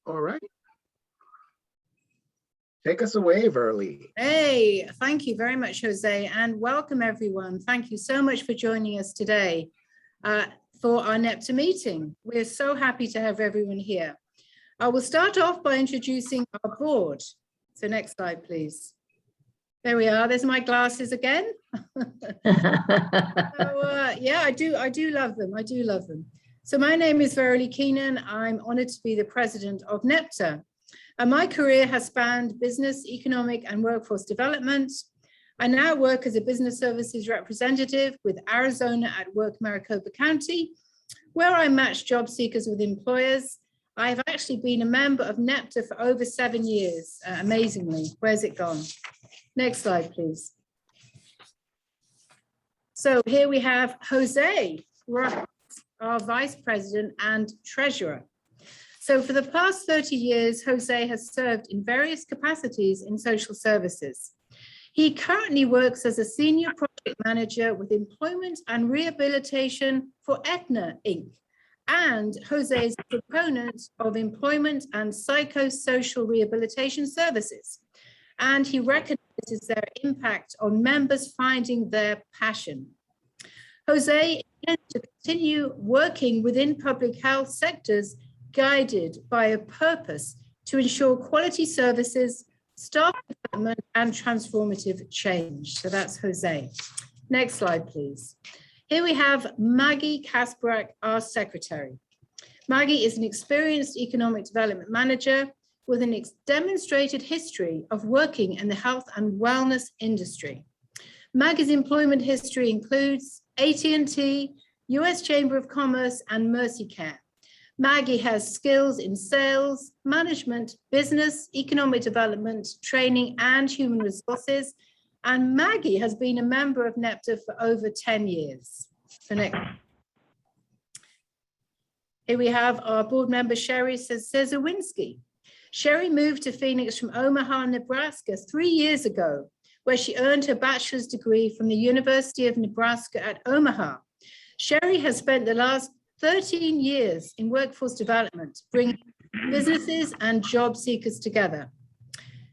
All right. Take us away, Verley. Hey, thank you very much, Jose, and welcome everyone. Thank you so much for joining us today for our Netpa meeting. We're so happy to have everyone here. I will start off by introducing our board. So next slide, please. There we are. There's my glasses again. Yeah, I do love them. I do love them. So my name is Verley Keenan. I'm honored to be the president of Netpa. And my career has spanned business, economic, and workforce development. I now work as a business services representative with Arizona at Work Maricopa County, where I match job seekers with employers. I've actually been a member of Netpa for over 7 years, amazingly. Where's it gone? Next slide, please. So here we have Jose, our vice president and treasurer. So for the past 30 years, Jose has served in various capacities in social services. He currently works as a senior project manager with employment and rehabilitation for Aetna Inc. And Jose is a proponent of employment and psychosocial rehabilitation services. And he recognizes their impact on members finding their passion. Jose intends to continue working within public health sectors guided by a purpose to ensure quality services, staff development, and transformative change. So that's Jose. Next slide, please. Here we have Maggie Kasparak, our secretary. Maggie is an experienced economic development manager with a demonstrated history of working in the health and wellness industry. Maggie's employment history includes AT&T, US Chamber of Commerce, and Mercy Care. Maggie has skills in sales, management, business, economic development, training, and human resources. And Maggie has been a member of Netpa for over 10 years. So next. Here we have our board member, Sherry Cezawinski. Sherry moved to Phoenix from Omaha, Nebraska 3 years ago, where she earned her bachelor's degree from the University of Nebraska at Omaha. Sherry has spent the last 13 years in workforce development, bringing businesses and job seekers together.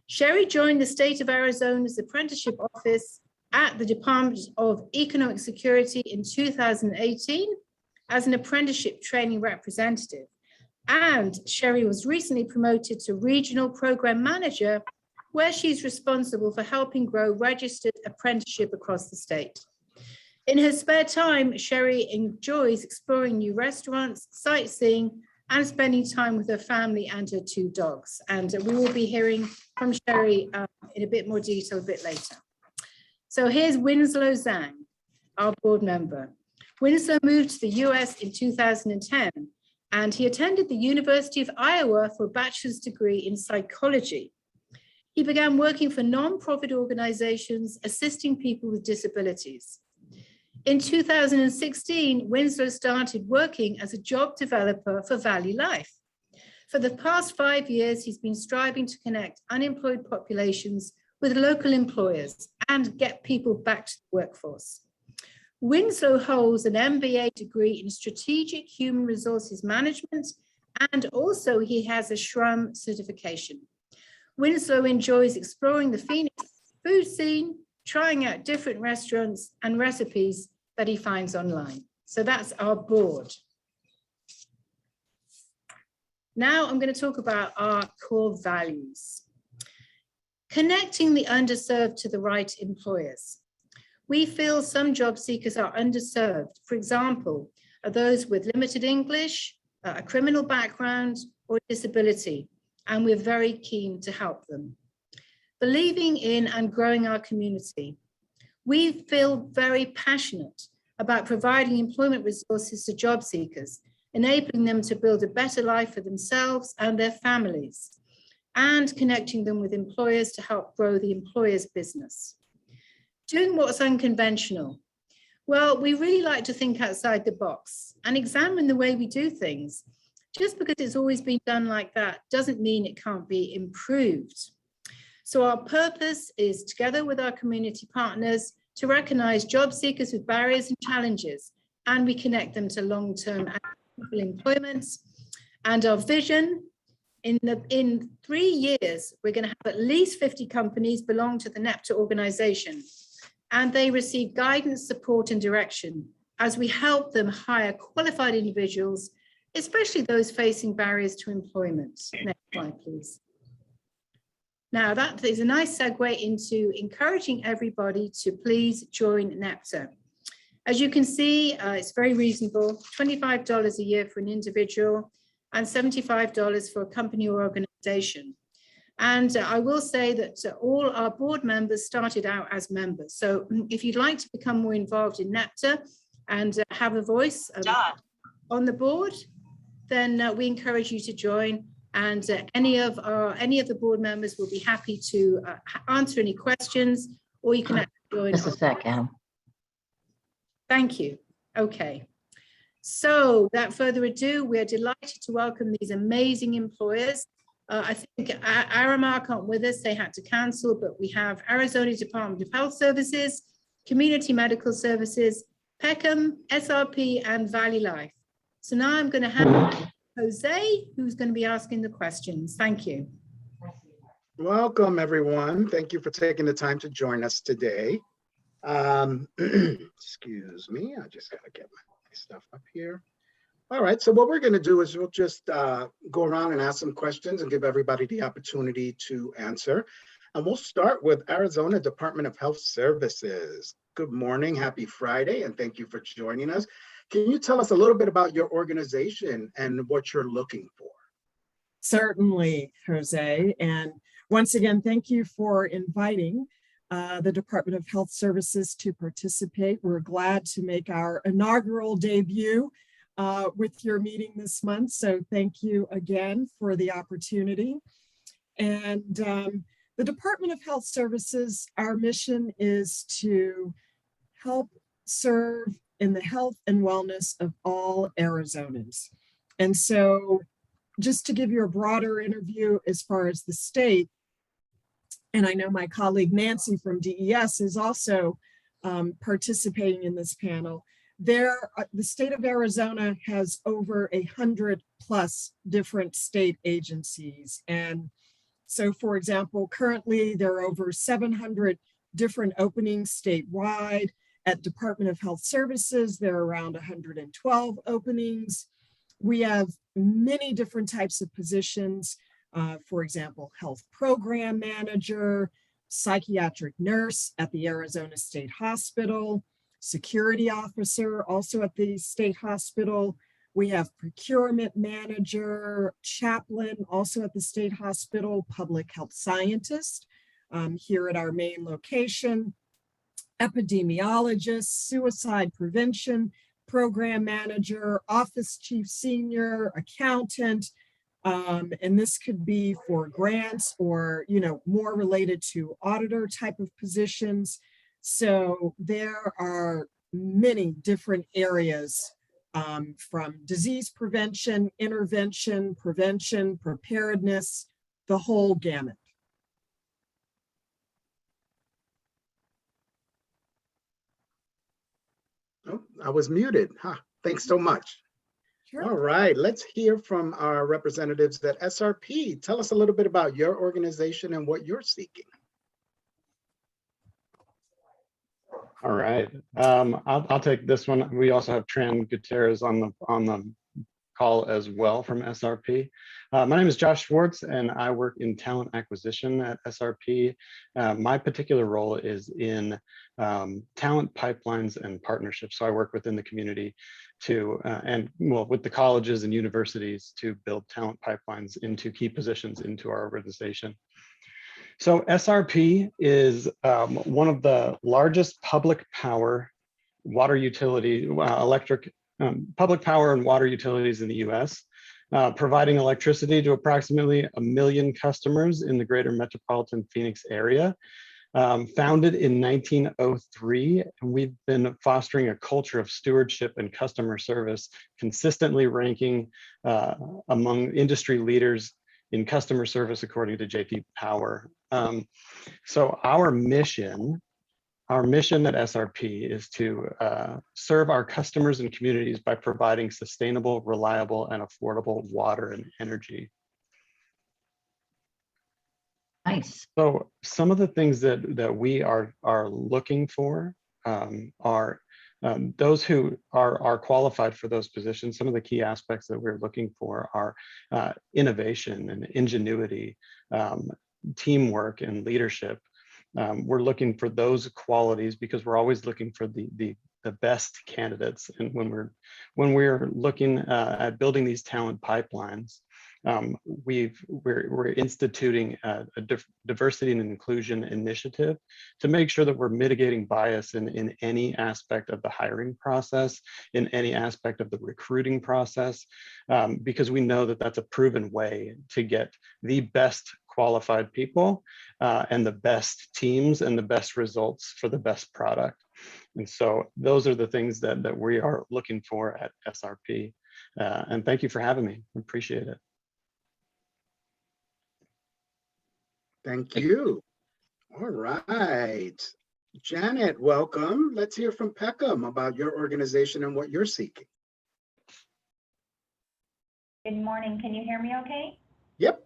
Sherry joined the state of Arizona's apprenticeship office at the Department of Economic Security in 2018 as an apprenticeship training representative. And Sherry was recently promoted to regional program manager, where she's responsible for helping grow registered apprenticeship across the state. In her spare time, Sherry enjoys exploring new restaurants, sightseeing, and spending time with her family and her 2 dogs. And we will be hearing from Sherry in a bit more detail a bit later. So here's Winslow Zhang, our board member. Winslow moved to the US in 2010, and he attended the University of Iowa for a bachelor's degree in psychology. He began working for nonprofit organizations assisting people with disabilities. In 2016, Winslow started working as a job developer for VALLEYLIFE. For the past 5 years, he's been striving to connect unemployed populations with local employers and get people back to the workforce. Winslow holds an MBA degree in strategic human resources management, and also he has a SRM certification. Winslow enjoys exploring the Phoenix food scene, trying out different restaurants and recipes that he finds online. So that's our board. Now I'm going to talk about our core values. Connecting the underserved to the right employers. We feel some job seekers are underserved. For example, are those with limited English, a criminal background, or disability, and we're very keen to help them. Believing in and growing our community. We feel very passionate about providing employment resources to job seekers, enabling them to build a better life for themselves and their families, and connecting them with employers to help grow the employer's business. Doing what's unconventional. Well, we really like to think outside the box and examine the way we do things. Just because it's always been done like that doesn't mean it can't be improved. So our purpose is, together with our community partners, to recognize job seekers with barriers and challenges, and we connect them to long-term employment. And our vision, In 3 years, we're going to have at least 50 companies belong to the Netpa organization, and they receive guidance, support, and direction as we help them hire qualified individuals, especially those facing barriers to employment. Next slide, please. Now, that is a nice segue into encouraging everybody to please join NEPTA. As you can see, it's very reasonable, $25 a year for an individual and $75 for a company or organization. And I will say that all our board members started out as members. So if you'd like to become more involved in NEPTA and have a voice on the board, then we encourage you to join. And any of the board members will be happy to answer any questions, or you can actually join. Just a second. Thank you. Okay. So without further ado, we're delighted to welcome these amazing employers. I think Aramark aren't with us, they had to cancel, but we have Arizona Department of Health Services, Community Medical Services, Peckham, SRP, and VALLEYLIFE. So now I'm going to have Jose, who's going to be asking the questions. Thank you. Welcome, everyone. Thank you for taking the time to join us today. Excuse me, I just got to get my stuff up here. All right, so what we're going to do is we'll just go around and ask some questions and give everybody the opportunity to answer. And we'll start with Arizona Department of Health Services. Good morning, happy Friday, and thank you for joining us. Can you tell us a little bit about your organization and what you're looking for? Certainly, Jose. And once again, thank you for inviting the Department of Health Services to participate. We're glad to make our inaugural debut with your meeting this month. So thank you again for the opportunity. And the Department of Health Services, our mission is to help serve in the health and wellness of all Arizonans. And so just to give you a broader interview as far as the state, and I know my colleague Nancy from DES is also participating in this panel, the state of Arizona has over 100+ different state agencies. And so, for example, currently there are over 700 different openings statewide. At Department of Health Services, there are around 112 openings. We have many different types of positions. For example, health program manager, psychiatric nurse at the Arizona State Hospital, security officer also at the state hospital. We have procurement manager, chaplain also at the state hospital, public health scientist here at our main location, epidemiologist, suicide prevention program manager, office chief senior, accountant, and this could be for grants or, you know, more related to auditor type of positions. So there are many different areas from disease prevention, intervention, prevention, preparedness, the whole gamut. Oh, I was muted. Thanks so much. Sure. All right, let's hear from our representatives at SRP. Tell us a little bit about your organization and what you're seeking. All right, I'll take this one. We also have Tran Gutierrez on the call as well from SRP. My name is Josh Schwartz, and I work in talent acquisition at SRP. My particular role is in talent pipelines and partnerships. So I work within the community to, with the colleges and universities to build talent pipelines into key positions into our organization. So SRP is one of the largest public power water utility, public power and water utilities in the US, providing electricity to approximately 1 million customers in the greater metropolitan Phoenix area. Founded in 1903, and we've been fostering a culture of stewardship and customer service, consistently ranking among industry leaders in customer service according to JP Power. So our mission at SRP is to serve our customers and communities by providing sustainable, reliable, and affordable water and energy. Nice. So some of the things that we are looking for are those who are qualified for those positions. Some of the key aspects that we're looking for are innovation and ingenuity, teamwork and leadership. We're looking for those qualities because we're always looking for the best candidates. And when we're looking at building these talent pipelines, we're instituting a diversity and inclusion initiative to make sure that we're mitigating bias in any aspect of the hiring process, in any aspect of the recruiting process, because we know that that's a proven way to get the best qualified people and the best teams and the best results for the best product. And so those are the things that we are looking for at SRP. And thank you for having me. I appreciate it. Thank you. All right. Janet, welcome. Let's hear from Peckham about your organization and what you're seeking. Good morning. Can you hear me okay? Yep.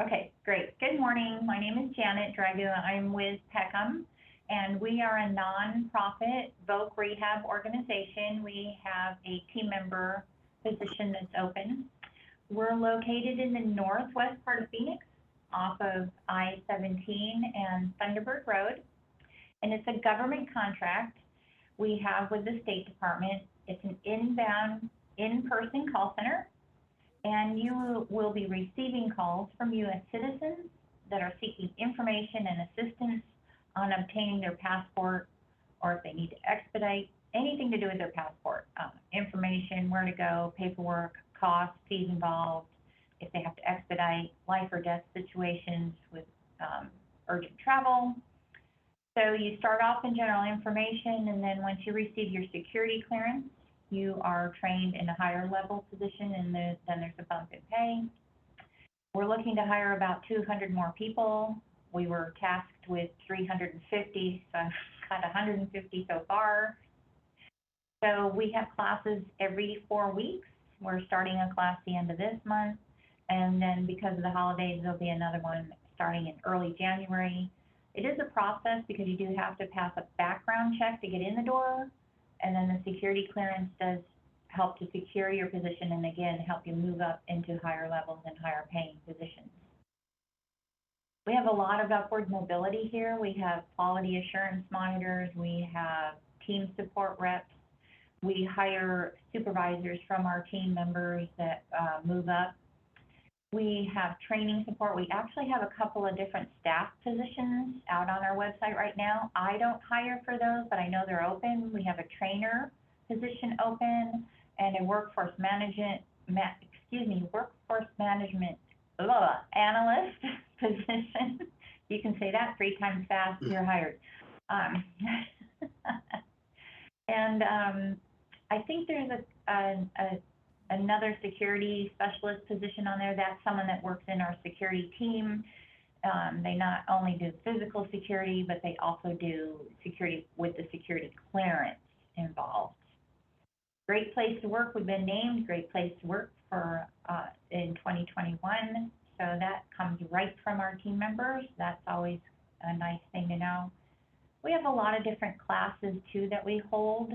Okay, great. Good morning. My name is Janet Dragu. I'm with Peckham, and we are a nonprofit voc rehab organization. We have a team member position that's open. We're located in the northwest part of Phoenix, off of I-17 and Thunderbird Road, and it's a government contract we have with the State Department. It's an inbound, in-person call center, and you will be receiving calls from U.S. citizens that are seeking information and assistance on obtaining their passport, or if they need to expedite anything to do with their passport, information, where to go, paperwork, costs, fees involved, if they have to expedite life or death situations with urgent travel. So you start off in general information, and then once you receive your security clearance, you are trained in a higher level position, and then there's a bump in pay. We're looking to hire about 200 more people. We were tasked with 350, so I've got 150 so far. So we have classes every 4 weeks. We're starting a class the end of this month, and then because of the holidays, there'll be another one starting in early January. It is a process because you do have to pass a background check to get in the door, and then the security clearance does help to secure your position and again help you move up into higher levels and higher paying positions. We have a lot of upward mobility here. We have quality assurance monitors, we have team support reps, we hire supervisors from our team members that move up. We have training support. We actually have a couple of different staff positions out on our website right now. I don't hire for those, but I know they're open. We have a trainer position open and a workforce management analyst position. You can say that 3 times fast, you're hired. I think there's another security specialist position on there. That's someone that works in our security team. They not only do physical security, but they also do security with the security clearance involved. Great place to work. We've been named Great Place to Work for in 2021. So that comes right from our team members. That's always a nice thing to know. We have a lot of different classes too that we hold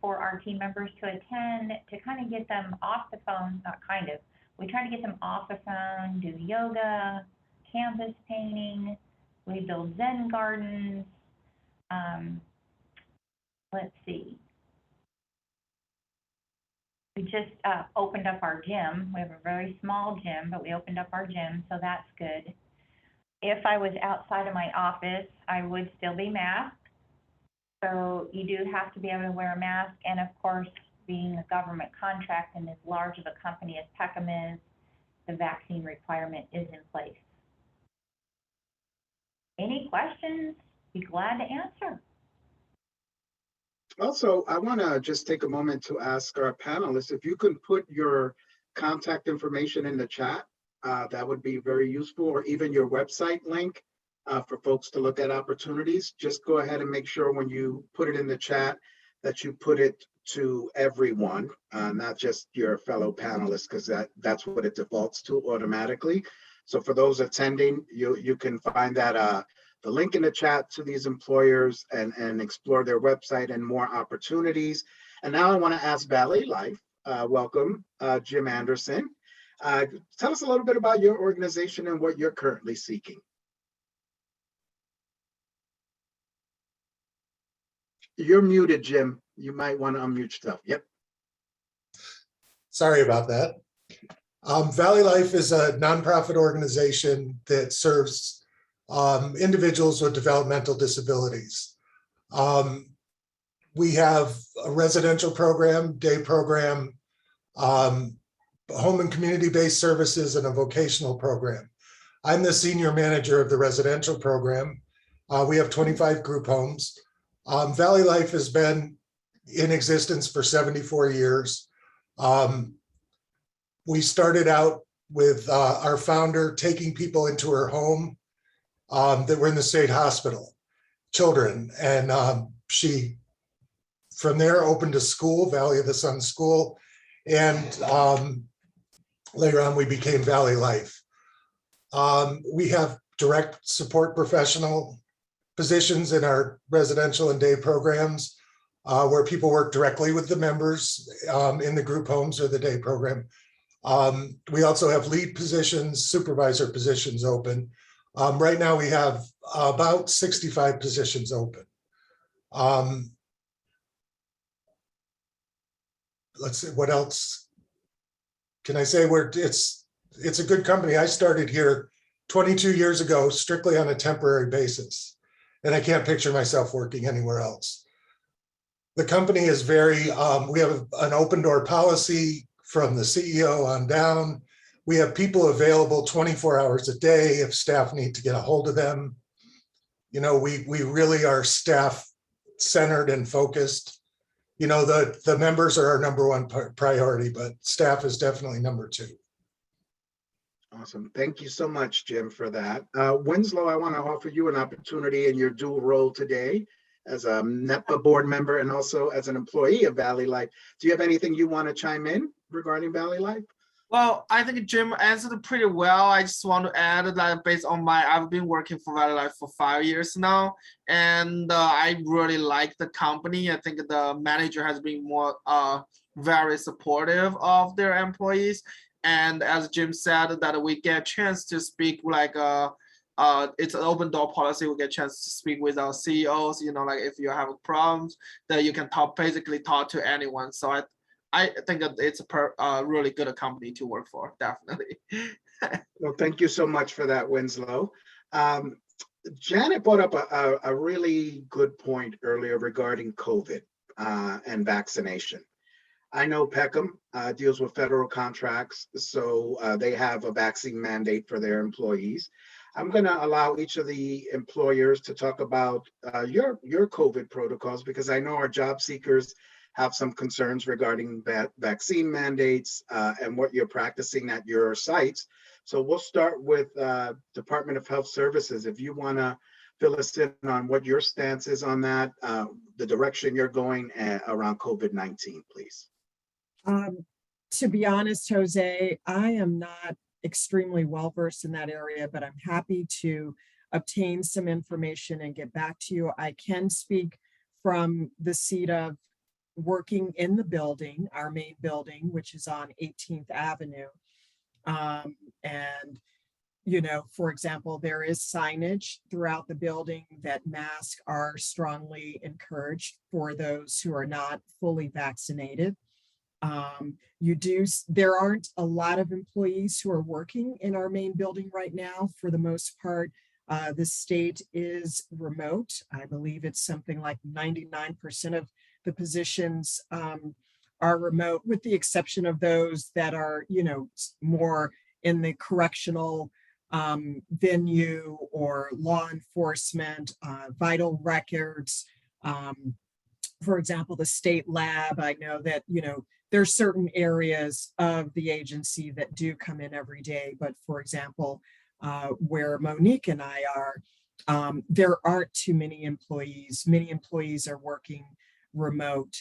for our team members to attend to kind of get them off the phone, not kind of. We try to get them off the phone, do yoga, canvas painting, we build Zen gardens. Let's see. We just opened up our gym. We have a very small gym, but we opened up our gym, so that's good. If I was outside of my office, I would still be masked. So you do have to be able to wear a mask. And of course, being a government contract and as large of a company as Peckham is, the vaccine requirement is in place. Any questions? Be glad to answer. Also, I want to just take a moment to ask our panelists if you can put your contact information in the chat. That would be very useful, or even your website link for folks to look at opportunities. Just go ahead and make sure when you put it in the chat that you put it to everyone, not just your fellow panelists, because that's what it defaults to automatically. So for those attending, you can find that the link in the chat to these employers and explore their website and more opportunities. And now I want to ask VALLEYLIFE, welcome, Jim Anderson. Tell us a little bit about your organization and what you're currently seeking. You're muted, Jim. You might want to unmute yourself. Yep. Sorry about that. VALLEYLIFE is a nonprofit organization that serves individuals with developmental disabilities. We have a residential program, day program, home and community-based services, and a vocational program. I'm the senior manager of the residential program. We have 25 group homes. VALLEYLIFE has been in existence for 74 years. We started out with our founder taking people into her home that were in the state hospital, children. And she, from there, opened a school, Valley of the Sun School. And later on, we became VALLEYLIFE. We have direct support professional positions in our residential and day programs where people work directly with the members in the group homes or the day program. We also have lead positions, supervisor positions open. Right now we have about 65 positions open. Let's see, what else can I say? It's a good company. I started here 22 years ago, strictly on a temporary basis, and I can't picture myself working anywhere else. The company is very, we have an open door policy from the CEO on down. We have people available 24 hours a day if staff need to get a hold of them. You know, we really are staff centered and focused. You know, the members are our number one priority, but staff is definitely number two. Awesome. Thank you so much, Jim, for that. Winslow, I want to offer you an opportunity in your dual role today as a Netpa board member and also as an employee of VALLEYLIFE. Do you have anything you want to chime in regarding VALLEYLIFE? Well, I think Jim answered it pretty well. I just want to add that based on I've been working for VALLEYLIFE for 5 years now, and I really like the company. I think the manager has been very supportive of their employees. And as Jim said, that we get a chance to speak it's an open door policy. We get a chance to speak with our CEOs, you know, like if you have problems that you can basically talk to anyone. So I think that it's a really good company to work for, definitely. Well, thank you so much for that, Winslow. Janet brought up a really good point earlier regarding COVID and vaccination. I know Peckham deals with federal contracts, so they have a vaccine mandate for their employees. I'm going to allow each of the employers to talk about your COVID protocols, because I know our job seekers have some concerns regarding vaccine mandates and what you're practicing at your sites. So we'll start with Department of Health Services. If you want to fill us in on what your stance is on that, the direction you're going around COVID-19, please. To be honest, Jose, I am not extremely well versed in that area, but I'm happy to obtain some information and get back to you. I can speak from the seat of working in the building, our main building, which is on 18th Avenue. And, you know, for example, there is signage throughout the building that masks are strongly encouraged for those who are not fully vaccinated. There aren't a lot of employees who are working in our main building right now. For the most part, the state is remote. I believe it's something like 99% of the positions are remote, with the exception of those that are, you know, more in the correctional venue or law enforcement, vital records. For example, the state lab, I know that, you know, there's certain areas of the agency that do come in every day. But for example, where Monique and I are, there aren't too many employees. Many employees are working remote.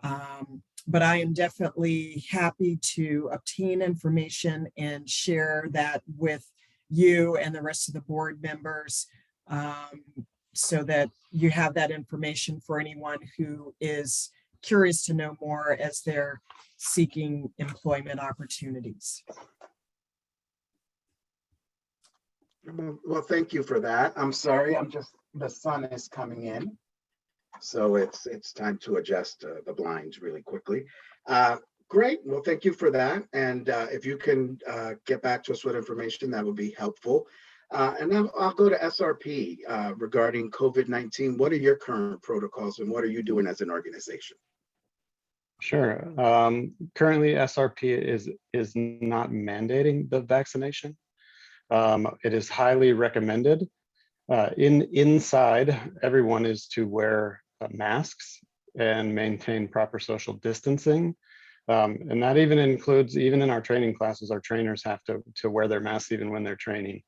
But I am definitely happy to obtain information and share that with you and the rest of the board members, so that you have that information for anyone who is curious to know more as they're seeking employment opportunities. Well, thank you for that. I'm sorry, the sun is coming in. So it's time to adjust the blinds really quickly. Great, well, thank you for that. And if you can get back to us with information, that would be helpful. And then I'll go to SRP regarding COVID-19. What are your current protocols and what are you doing as an organization? Sure. Currently, SRP is not mandating the vaccination. It is highly recommended. Inside, everyone is to wear masks and maintain proper social distancing. And that even includes, even in our training classes, our trainers have to wear their masks even when they're training.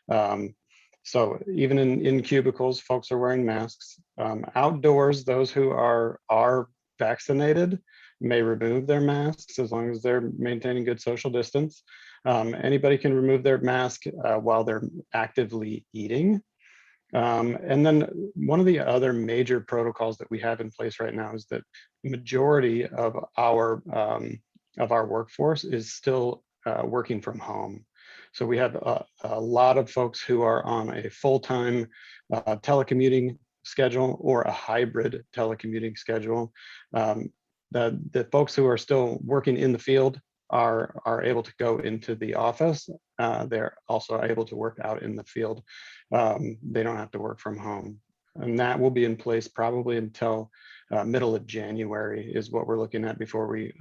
So even in cubicles, folks are wearing masks. Outdoors, those who are vaccinated may remove their masks as long as they're maintaining good social distance. Anybody can remove their mask while they're actively eating. And then one of the other major protocols that we have in place right now is that the majority of our workforce is still working from home. So we have a lot of folks who are on a full-time telecommuting schedule or a hybrid telecommuting schedule. The folks who are still working in the field are able to go into the office. They're also able to work out in the field. They don't have to work from home. And that will be in place probably until middle of January is what we're looking at before we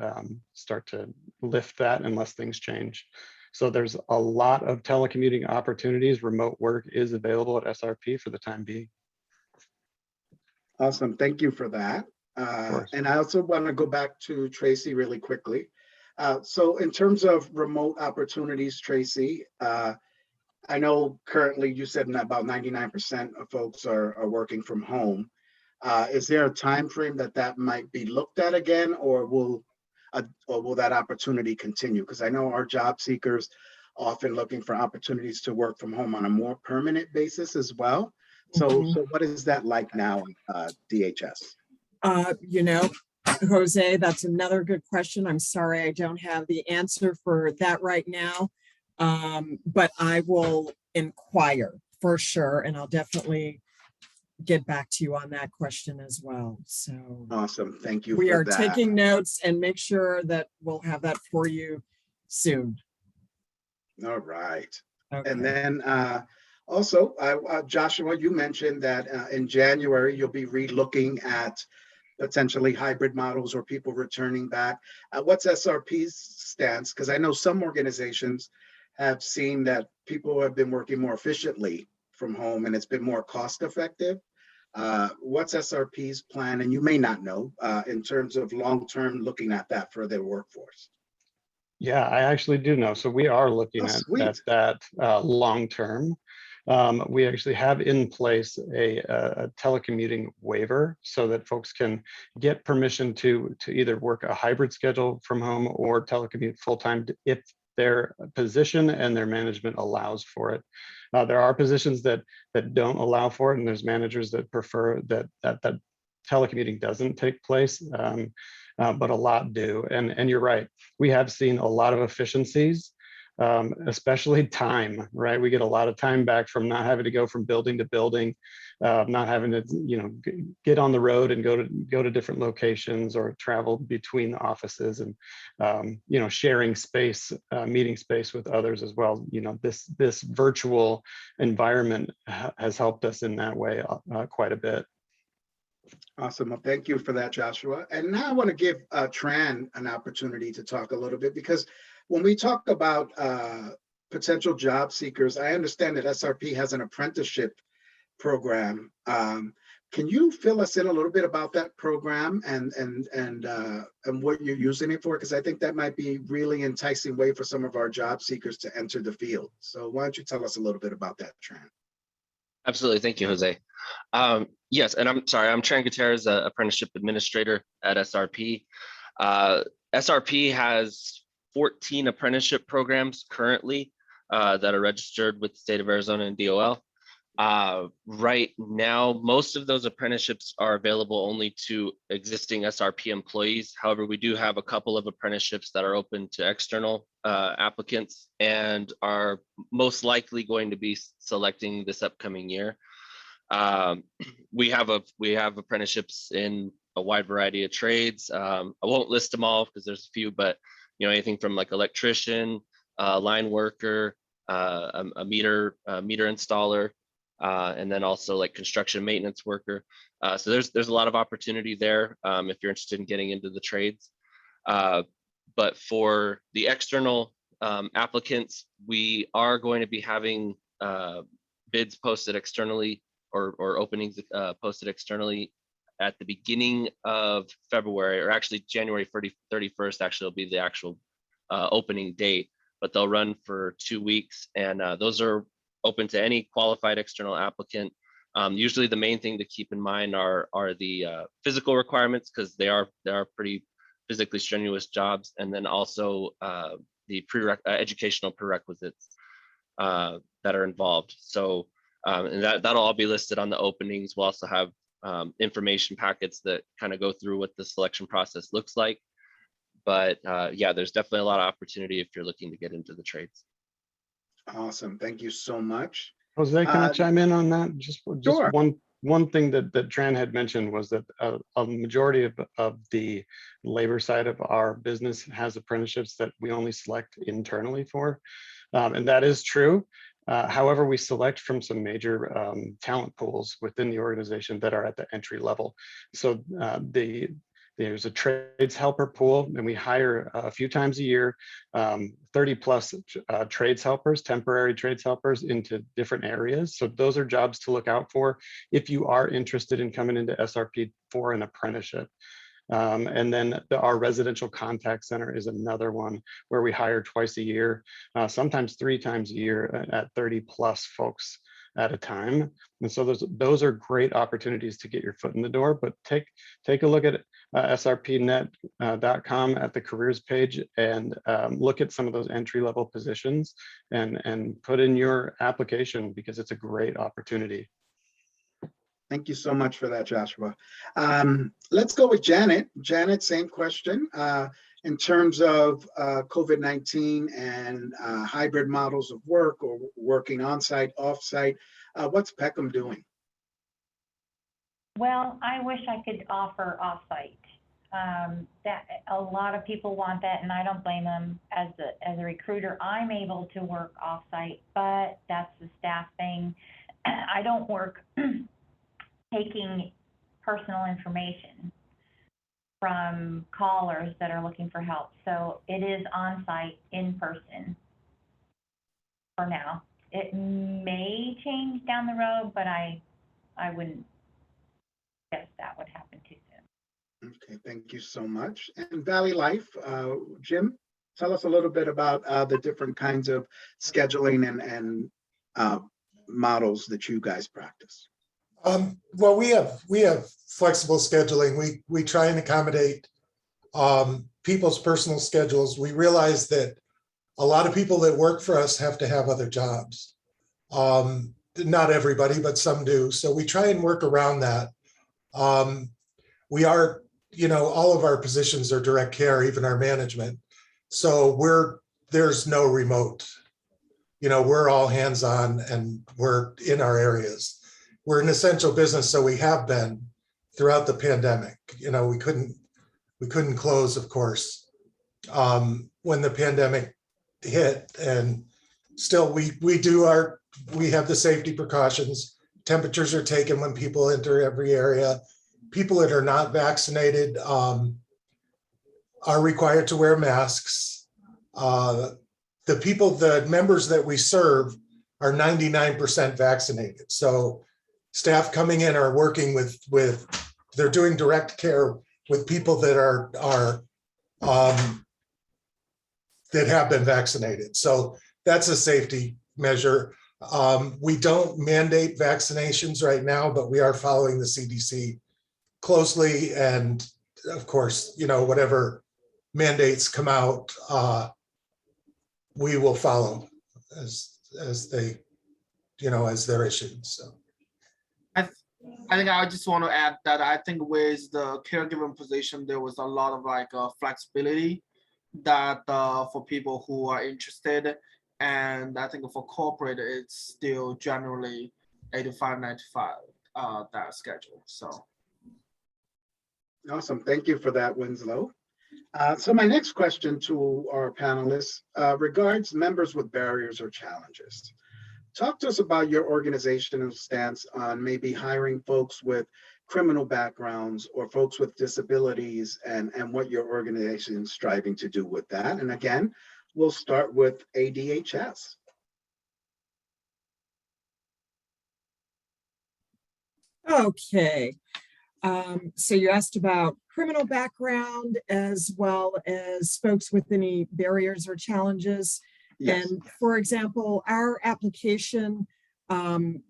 start to lift that unless things change. So there's a lot of telecommuting opportunities. Remote work is available at SRP for the time being. Awesome, thank you for that. And I also want to go back to Tracy really quickly. So in terms of remote opportunities, Tracy, I know currently you said about 99% of folks are working from home. Is there a time frame that might be looked at again, or will that opportunity continue? Because I know our job seekers often looking for opportunities to work from home on a more permanent basis as well. So what is that like now, DHS? You know, Jose, that's another good question. I'm sorry, I don't have the answer for that right now, but I will inquire for sure, and I'll definitely get back to you on that question as well. So awesome, thank you. We are taking notes and make sure that we'll have that for you soon. All right. Okay. And then also, Joshua, you mentioned that in January, you'll be re-looking at potentially hybrid models or people returning back. What's SRP's stance? Because I know some organizations have seen that people have been working more efficiently from home and it's been more cost effective. What's SRP's plan? And you may not know in terms of long-term looking at that for their workforce. Yeah, I actually do know. So we are looking at that long-term. We actually have in place a telecommuting waiver so that folks can get permission to either work a hybrid schedule from home or telecommute full-time if their position and their management allows for it. There are positions that don't allow for it, and there's managers that prefer that telecommuting doesn't take place, but a lot do. And you're right, we have seen a lot of efficiencies, especially time, right? We get a lot of time back from not having to go from building to building, not having to, get on the road and go to different locations or travel between the offices, and sharing space, meeting space with others as well. This virtual environment has helped us in that way quite a bit. Awesome. Well, thank you for that, Joshua. And now I want to give Tran an opportunity to talk a little bit, because when we talk about potential job seekers, I understand that SRP has an apprenticeship program. Can you fill us in a little bit about that program and what you're using it for? Because I think that might be really enticing way for some of our job seekers to enter the field. So why don't you tell us a little bit about that, Tran? Absolutely. Thank you, Jose. Yes, and I'm Tran Gutierrez, apprenticeship administrator at SRP. SRP has 14 apprenticeship programs currently that are registered with the state of Arizona and DOL. Right now, most of those apprenticeships are available only to existing SRP employees. However, we do have a couple of apprenticeships that are open to external applicants and are most likely going to be selecting this upcoming year. We have apprenticeships in a wide variety of trades. I won't list them all because there's a few, but anything from like electrician, line worker, a meter installer. And then also like construction maintenance worker. So there's a lot of opportunity there if you're interested in getting into the trades. But for the external applicants, we are going to be having bids posted externally or openings posted externally at the beginning of February, or actually January 31st actually will be the actual opening date, but they'll run for 2 weeks, and those are open to any qualified external applicant. Usually the main thing to keep in mind are the physical requirements, because they are pretty physically strenuous jobs, and then also the educational prerequisites that are involved. So and that'll all be listed on the openings. We'll also have information packets that kind of go through what the selection process looks like. But yeah, there's definitely a lot of opportunity if you're looking to get into the trades. Awesome. Thank you so much. Jose, can I chime in on that? Just Sure. one thing that Tran had mentioned was that a majority of the labor side of our business has apprenticeships that we only select internally for. And that is true. However, we select from some major talent pools within the organization that are at the entry level. So there's a trades helper pool, and we hire a few times a year, 30 plus trades helpers, temporary trades helpers into different areas. So those are jobs to look out for if you are interested in coming into SRP for an apprenticeship. And then our residential contact center is another one where we hire twice a year, sometimes 3 times a year at 30 plus folks at a time. And so those are great opportunities to get your foot in the door. But take a look at srpnet.com at the careers page and look at some of those entry level positions and put in your application, because it's a great opportunity. Thank you so much for that, Joshua. Let's go with Janet. Janet, same question. In terms of COVID-19 and hybrid models of work, or working on-site, off-site, what's Peckham doing? Well, I wish I could offer off-site. That a lot of people want that, and I don't blame them. As a recruiter, I'm able to work off-site, but that's the staff thing. I don't work taking personal information from callers that are looking for help. So it is on-site, in person for now. It may change down the road, but I wouldn't guess that would happen too soon. Okay, thank you so much. And VALLEYLIFE, Jim, tell us a little bit about the different kinds of scheduling and models that you guys practice. Well, we have flexible scheduling. We try and accommodate people's personal schedules. We realize that a lot of people that work for us have to have other jobs. Not everybody, but some do. So we try and work around that. We are, all of our positions are direct care, even our management. So there's no remote. We're all hands-on and we're in our areas. We're an essential business, so we have been throughout the pandemic. We couldn't close, of course, when the pandemic hit, and still we have the safety precautions. Temperatures are taken when people enter every area. People that are not vaccinated are required to wear masks. The members that we serve are 99% vaccinated. So staff coming in are working they're doing direct care with people that that have been vaccinated. So that's a safety measure. We don't mandate vaccinations right now, but we are following the CDC closely. And of course, whatever mandates come out, we will follow. as they, as they're issued, so. I think I just want to add that I think with the caregiver position, there was a lot of like flexibility that for people who are interested. And I think for corporate, it's still generally 85, 95, that schedule, so. Awesome. Thank you for that, Winslow. So my next question to our panelists regards members with barriers or challenges. Talk to us about your organizational stance on maybe hiring folks with criminal backgrounds or folks with disabilities, and what your organization is striving to do with that. And again, we'll start with ADHS. Okay. So you asked about criminal background as well as folks with any barriers or challenges. Yes. And for example, our application,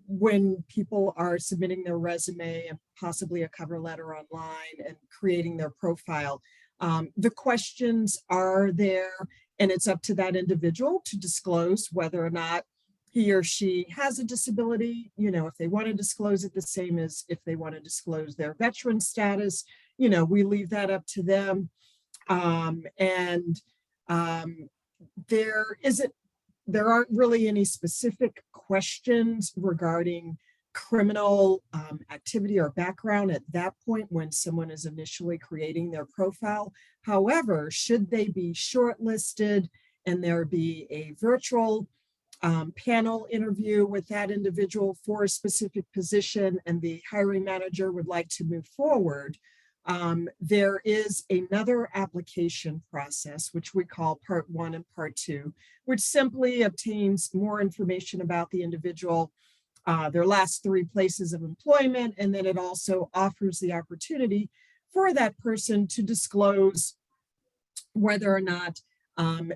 when people are submitting their resume and possibly a cover letter online and creating their profile, the questions are there, and it's up to that individual to disclose whether or not he or she has a disability. If they want to disclose it, the same as if they want to disclose their veteran status, we leave that up to them. There aren't really any specific questions regarding criminal activity or background at that point when someone is initially creating their profile. However, should they be shortlisted and there be a virtual panel interview with that individual for a specific position and the hiring manager would like to move forward, there is another application process, which we call Part 1 and Part 2, which simply obtains more information about the individual, their last 3 places of employment, and then it also offers the opportunity for that person to disclose whether or not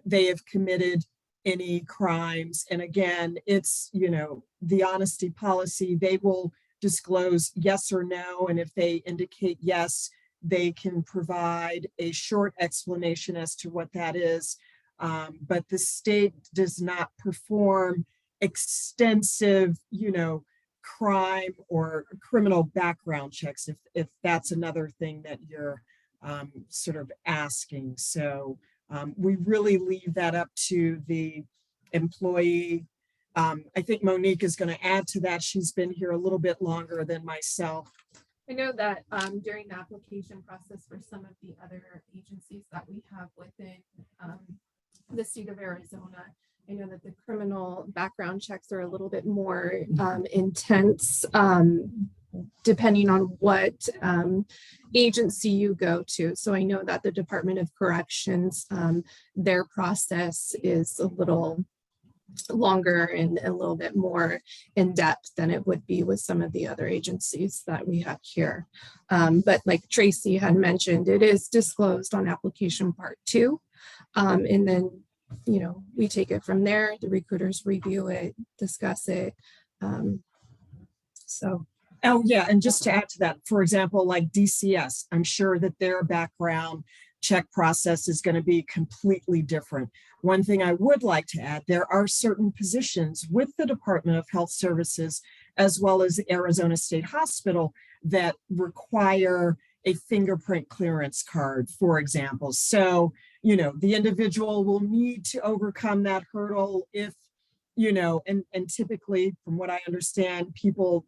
they have committed any crimes. And again, it's, the honesty policy. They will disclose yes or no, and if they indicate yes, they can provide a short explanation as to what that is. But the state does not perform extensive, crime or criminal background checks, if that's another thing that you're sort of asking. So we really leave that up to the employee. I think Monique is going to add to that. She's been here a little bit longer than myself. I know that during the application process for some of the other agencies that we have within the state of Arizona, I know that the criminal background checks are a little bit more intense depending on what agency you go to. So I know that the Department of Corrections, their process is a little longer and a little bit more in depth than it would be with some of the other agencies that we have here. But like Tracy had mentioned, it is disclosed on application Part 2. And then, we take it from there. The recruiters review it, discuss it. Oh yeah, and just to add to that, for example, like DCS, I'm sure that their background check process is going to be completely different. One thing I would like to add, there are certain positions with the Department of Health Services, as well as Arizona State Hospital, that require a fingerprint clearance card, for example. So, the individual will need to overcome that hurdle if, and typically, from what I understand,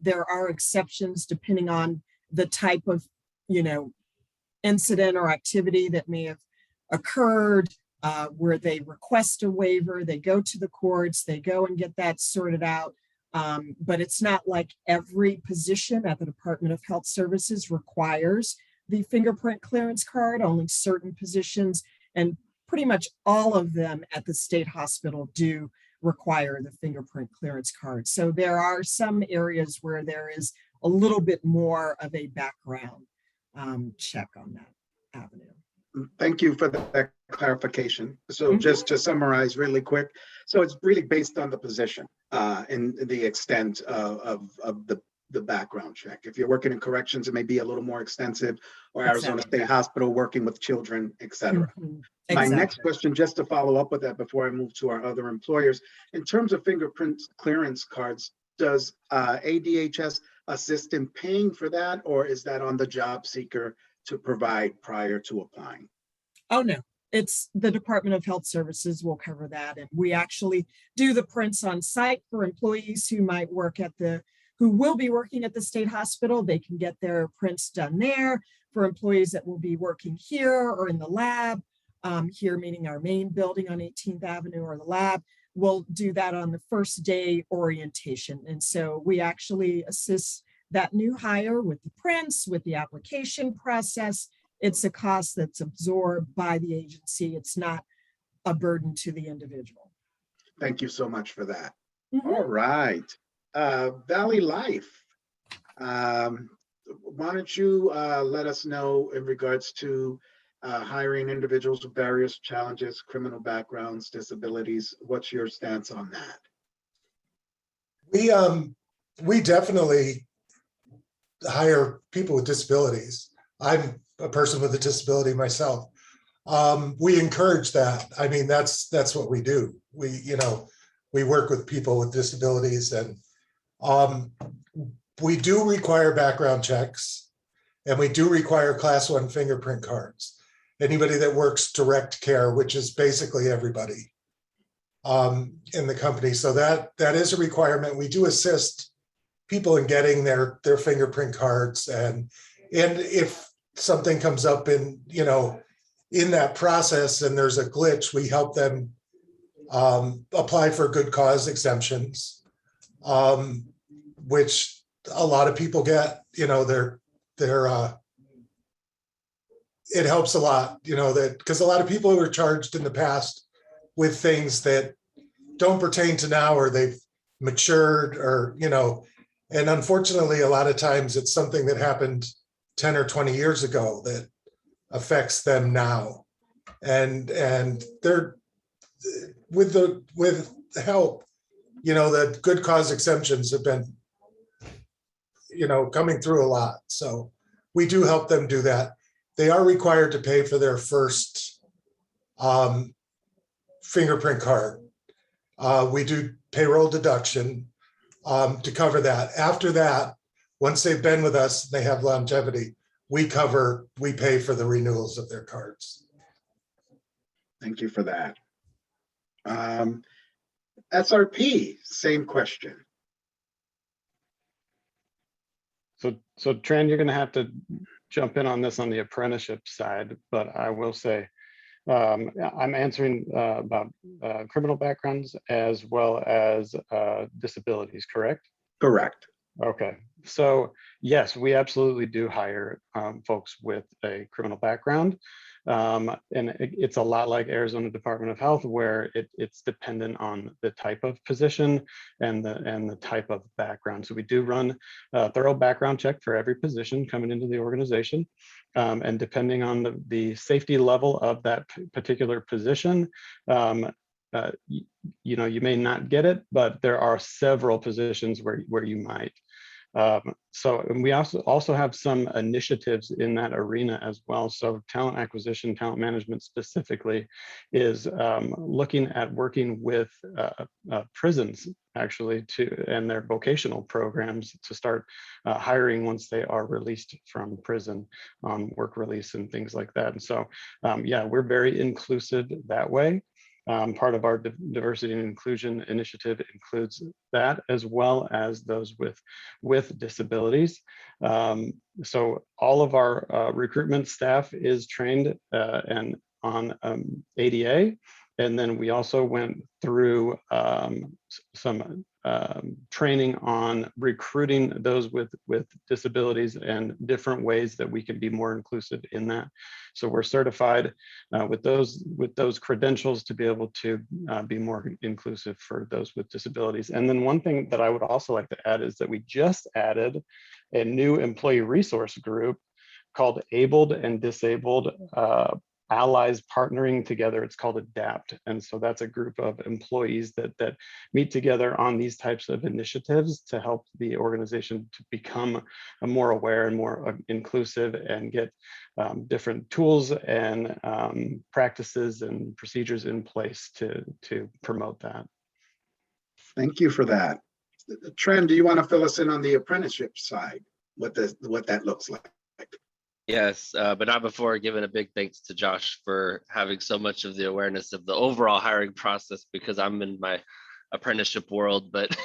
there are exceptions depending on the type of, incident or activity that may have occurred, where they request a waiver, they go to the courts, they go and get that sorted out. But it's not like every position at the Department of Health Services requires the fingerprint clearance card. Only certain positions, and pretty much all of them at the state hospital, do require the fingerprint clearance card. So there are some areas where there is a little bit more of a background check on that avenue. Thank you for that clarification. So just to summarize really quick, so it's really based on the position and the extent of the background check. If you're working in corrections, it may be a little more extensive, or Arizona Exactly. State Hospital working with children, et cetera. Mhm. My next Exactly. question, just to follow up with that before I move to our other employers, in terms of fingerprint clearance cards, does ADHS assist in paying for that, or is that on the job seeker to provide prior to applying? Oh, no, it's the Department of Health Services will cover that. And we actually do the prints on site for employees who might work at who will be working at the state hospital. They can get their prints done there. For employees that will be working here or in the lab, here meaning our main building on 18th Avenue or the lab, we'll do that on the first day orientation. And so we actually assist that new hire with the prints, with the application process. It's a cost that's absorbed by the agency. It's not a burden to the individual. Thank you so much for that. Mhm. All right. VALLEYLIFE. Why don't you let us know in regards to hiring individuals with various challenges, criminal backgrounds, disabilities? What's your stance on that? We definitely hire people with disabilities. I'm a person with a disability myself. We encourage that. I mean, that's what we do. We work with people with disabilities, and we do require background checks, and we do require Class 1 fingerprint cards. Anybody that works direct care, which is basically everybody in the company. So that is a requirement. We do assist people in getting their fingerprint cards, and if something comes up in that process and there's a glitch, we help them apply for good cause exemptions, which a lot of people get. It helps a lot, that because a lot of people were charged in the past with things that don't pertain to now, or they've matured, or and unfortunately a lot of times it's something that happened 10 or 20 years ago that affects them now, and they're with help, the good cause exemptions have been coming through a lot. So we do help them do that. They are required to pay for their first fingerprint card. We do payroll deduction to cover that. After that, once they've been with us, they have longevity, we pay for the renewals of their cards. Thank you for that. SRP, same question. So Tran, you're going to have to jump in on this on the apprenticeship side, but I will say I'm answering about criminal backgrounds as well as disabilities, correct? Correct. Okay, so yes, we absolutely do hire folks with a criminal background. And it's a lot like Arizona Department of Health, where it's dependent on the type of position and the type of background. So we do run a thorough background check for every position coming into the organization. And depending on the safety level of that particular position, you may not get it, but there are several positions where you might. And we also have some initiatives in that arena as well. So talent acquisition, talent management specifically is looking at working with prisons actually and their vocational programs to start hiring once they are released from prison on work release and things like that. And so, yeah, we're very inclusive that way. Part of our diversity and inclusion initiative includes that, as well as those with disabilities. So all of our recruitment staff is trained and on ADA. And then we also went through some training on recruiting those with disabilities and different ways that we can be more inclusive in that. So we're certified with those credentials to be able to be more inclusive for those with disabilities. And then one thing that I would also like to add is that we just added a new employee resource group called Abled and Disabled allies partnering together. It's called ADAPT. And so that's a group of employees that meet together on these types of initiatives to help the organization to become more aware and more inclusive and get different tools and practices and procedures in place to promote that. Thank you for that. Trent, do you want to fill us in on the apprenticeship side? What that looks like? Yes, but not before giving a big thanks to Josh for having so much of the awareness of the overall hiring process, because I'm in my apprenticeship world. But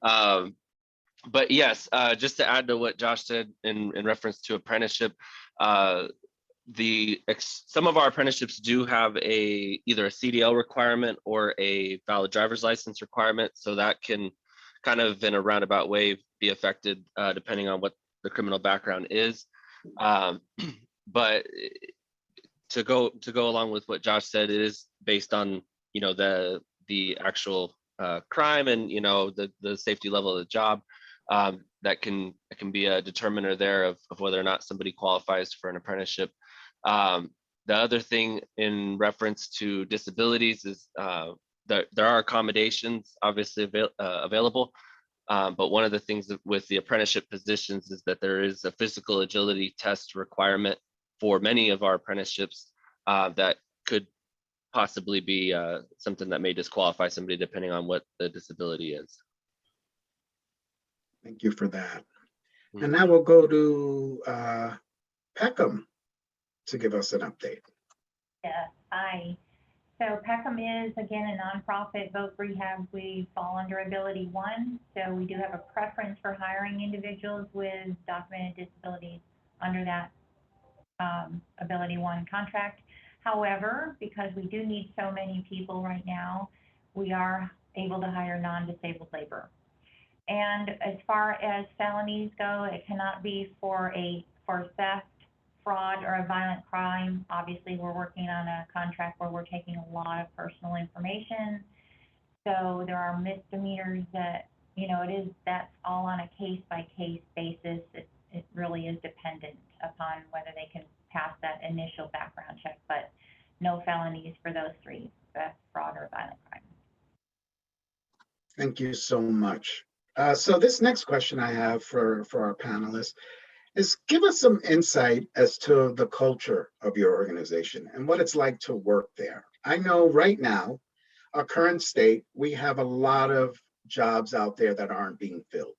but yes, just to add to what Josh said in reference to apprenticeship, some of our apprenticeships do have either a CDL requirement or a valid driver's license requirement, so that can kind of in a roundabout way be affected depending on what the criminal background is. But to go along with what Josh said, it is based on, you know, the actual crime and, you know, the safety level of the job. That can be a determiner there of whether or not somebody qualifies for an apprenticeship. The other thing in reference to disabilities is there are accommodations obviously available. But one of the things with the apprenticeship positions is that there is a physical agility test requirement for many of our apprenticeships that could possibly be something that may disqualify somebody depending on what the disability is. Thank you for that. And now we'll go to Peckham to give us an update. Yes, hi. So Peckham is, again, a nonprofit voc rehab. We fall under Ability One. So we do have a preference for hiring individuals with documented disabilities under that Ability One contract. However, because we do need so many people right now, we are able to hire non-disabled labor. And as far as felonies go, it cannot be for theft, fraud, or a violent crime. Obviously, we're working on a contract where we're taking a lot of personal information. So there are misdemeanors that, you know, that's all on a case-by-case basis. It really is dependent upon whether they can pass that initial background check, but no felonies for those three: theft, fraud, or violent crime. Thank you so much. So this next question I have for our panelists is, give us some insight as to the culture of your organization and what it's like to work there. I know right now, our current state, we have a lot of jobs out there that aren't being filled.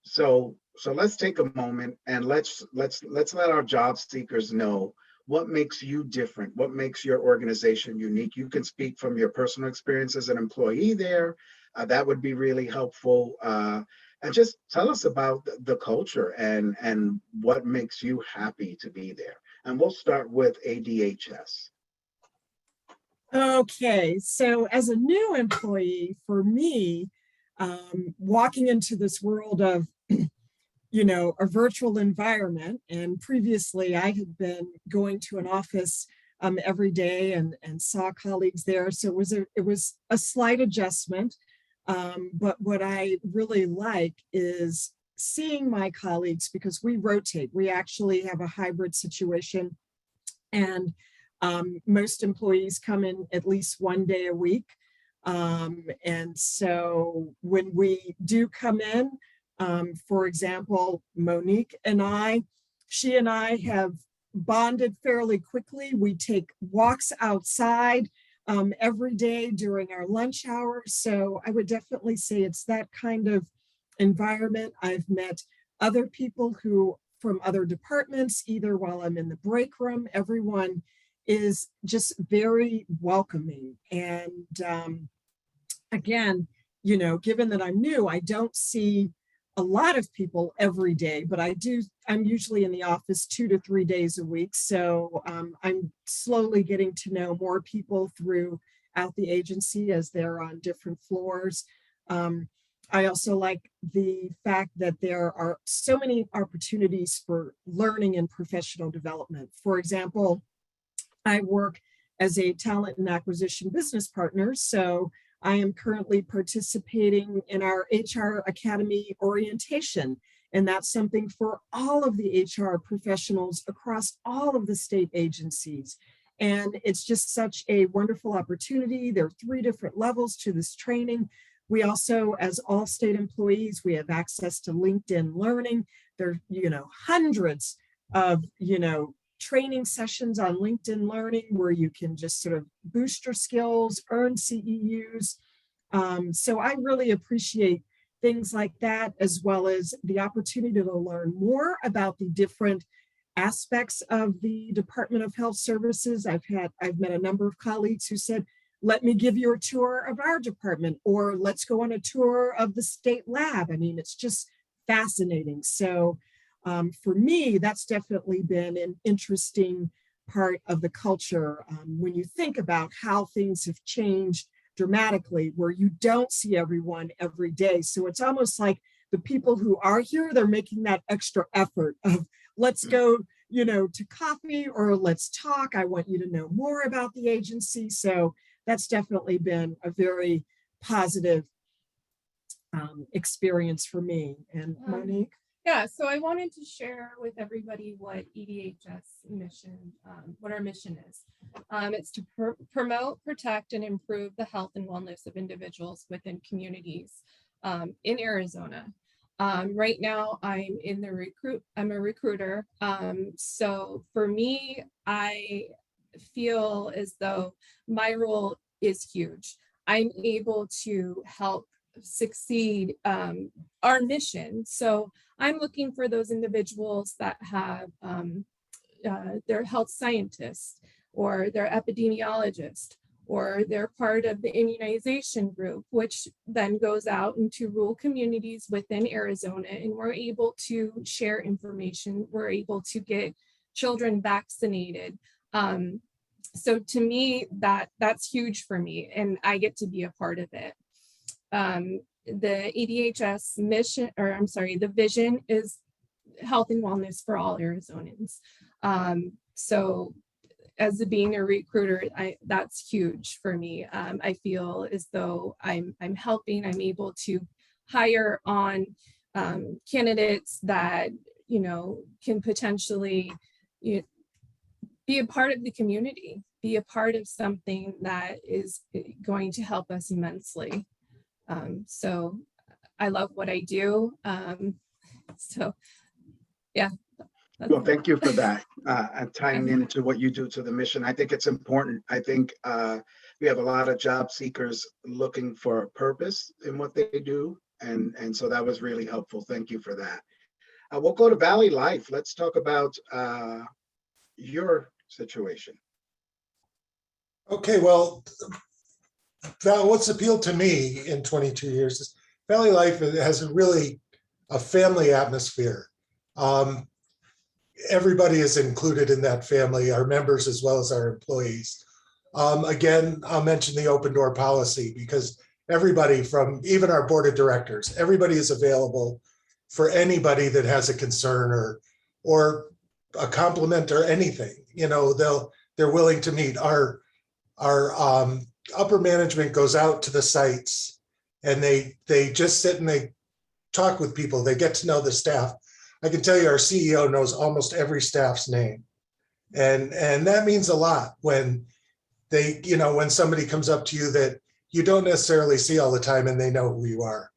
So let's take a moment and let's let our job seekers know what makes you different, what makes your organization unique. You can speak from your personal experience as an employee there. That would be really helpful. And just tell us about the culture and what makes you happy to be there. And we'll start with ADHS. Okay, so as a new employee, for me, walking into this world of, you know, a virtual environment, and previously I had been going to an office every day and saw colleagues there, so it was a slight adjustment. But what I really like is seeing my colleagues, because we rotate. We actually have a hybrid situation, and most employees come in at least one day a week. And so when we do come in, for example, Monique and she and I have bonded fairly quickly. We take walks outside every day during our lunch hour. So I would definitely say it's that kind of environment. I've met other people who from other departments, either while I'm in the break room. Everyone is just very welcoming. And again, you know, given that I'm new, I don't see a lot of people every day, but I'm usually in the office 2 to 3 days a week. So I'm slowly getting to know more people throughout the agency as they're on different floors. I also like the fact that there are so many opportunities for learning and professional development. For example, I work as a talent and acquisition business partner. So I am currently participating in our HR Academy orientation. And that's something for all of the HR professionals across all of the state agencies. And it's just such a wonderful opportunity. There are 3 different levels to this training. We also, as all state employees, we have access to LinkedIn Learning. There are, hundreds of, training sessions on LinkedIn Learning where you can just sort of boost your skills, earn CEUs. So I really appreciate things like that, as well as the opportunity to learn more about the different aspects of the Department of Health Services. I've met a number of colleagues who said, let me give you a tour of our department, or let's go on a tour of the state lab. I mean, it's just fascinating. So for me, that's definitely been an interesting part of the culture when you think about how things have changed dramatically, where you don't see everyone every day. So it's almost like the people who are here, they're making that extra effort of let's go, to coffee, or let's talk. I want you to know more about the agency. So that's definitely been a very positive experience for me. And Monique? Yeah, so I wanted to share with everybody what EDHS mission, what our mission is. It's to promote, protect, and improve the health and wellness of individuals within communities in Arizona. Right now, I'm a recruiter. So for me, I feel as though my role is huge. I'm able to help succeed our mission. So I'm looking for those individuals that have their health scientists, or their epidemiologist, or they're part of the immunization group, which then goes out into rural communities within Arizona, and we're able to share information. We're able to get children vaccinated. So to me, that's huge for me, and I get to be a part of it. The EDHS mission, the vision is health and wellness for all Arizonans. So as being a recruiter, that's huge for me. I feel as though I'm helping, I'm able to hire on candidates that, can potentially be a part of the community, be a part of something that is going to help us immensely. So I love what I do. So yeah. Well, thank you for that and tying into what you do to the mission. I think it's important. I think we have a lot of job seekers looking for a purpose in what they do. And so that was really helpful. Thank you for that. We'll go to VALLEYLIFE. Let's talk about your situation. Okay, well, what's appealed to me in 22 years is VALLEYLIFE has a family atmosphere. Everybody is included in that family, our members as well as our employees. Again, I'll mention the open door policy, because everybody, from even our board of directors, everybody is available for anybody that has a concern or a compliment or anything. They're willing to meet. Our upper management goes out to the sites, and they just sit and they talk with people. They get to know the staff. I can tell you our CEO knows almost every staff's name. And that means a lot when when somebody comes up to you that you don't necessarily see all the time, and they know who you are.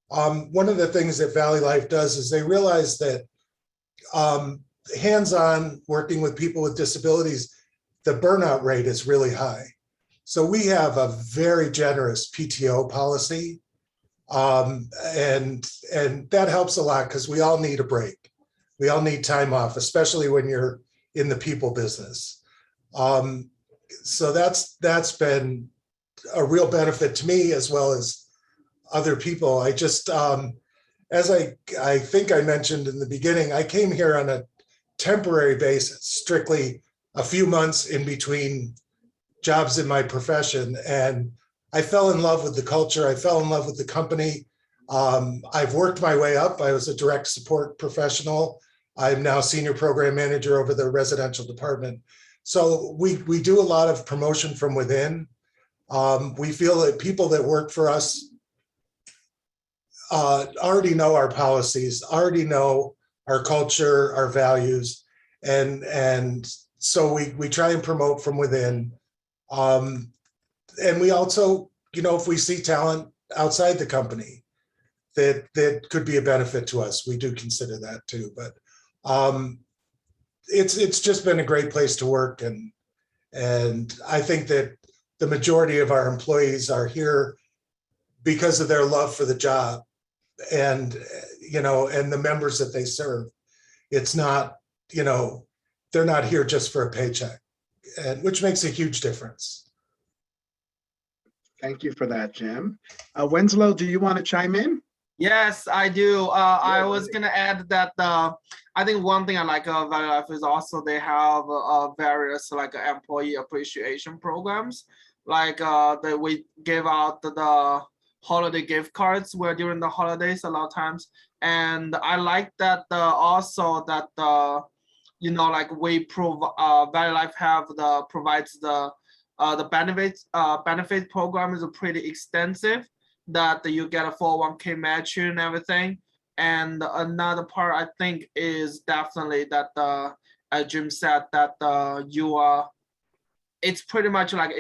One of the things that VALLEYLIFE does is they realize that hands-on working with people with disabilities, the burnout rate is really high. So we have a very generous PTO policy. And that helps a lot, because we all need a break. We all need time off, especially when you're in the people business. So that's been a real benefit to me, as well as other people. I just, as I think I mentioned in the beginning, I came here on a temporary basis, strictly a few months in between jobs in my profession. And I fell in love with the culture. I fell in love with the company. I've worked my way up. I was a direct support professional. I'm now senior program manager over the residential department. So we do a lot of promotion from within. We feel that people that work for us already know our policies, already know our culture, our values, and so we try and promote from within. And we also, if we see talent outside the company that could be a benefit to us, we do consider that too. But it's just been a great place to work, and I think that the majority of our employees are here because of their love for the job and and the members that they serve. It's not, they're not here just for a paycheck, and which makes a huge difference. Thank you for that, Jim. Winslow, do you want to chime in? Yes, I do. I was gonna add that I think one thing I like about VALLEYLIFE is also they have various like employee appreciation programs. Like that we give out the holiday gift cards where during the holidays a lot of times, and I like that also that like we VALLEYLIFE provides the benefit program is pretty extensive, that you get a 401k match and everything. And another part I think is definitely that as Jim said, that it's pretty much like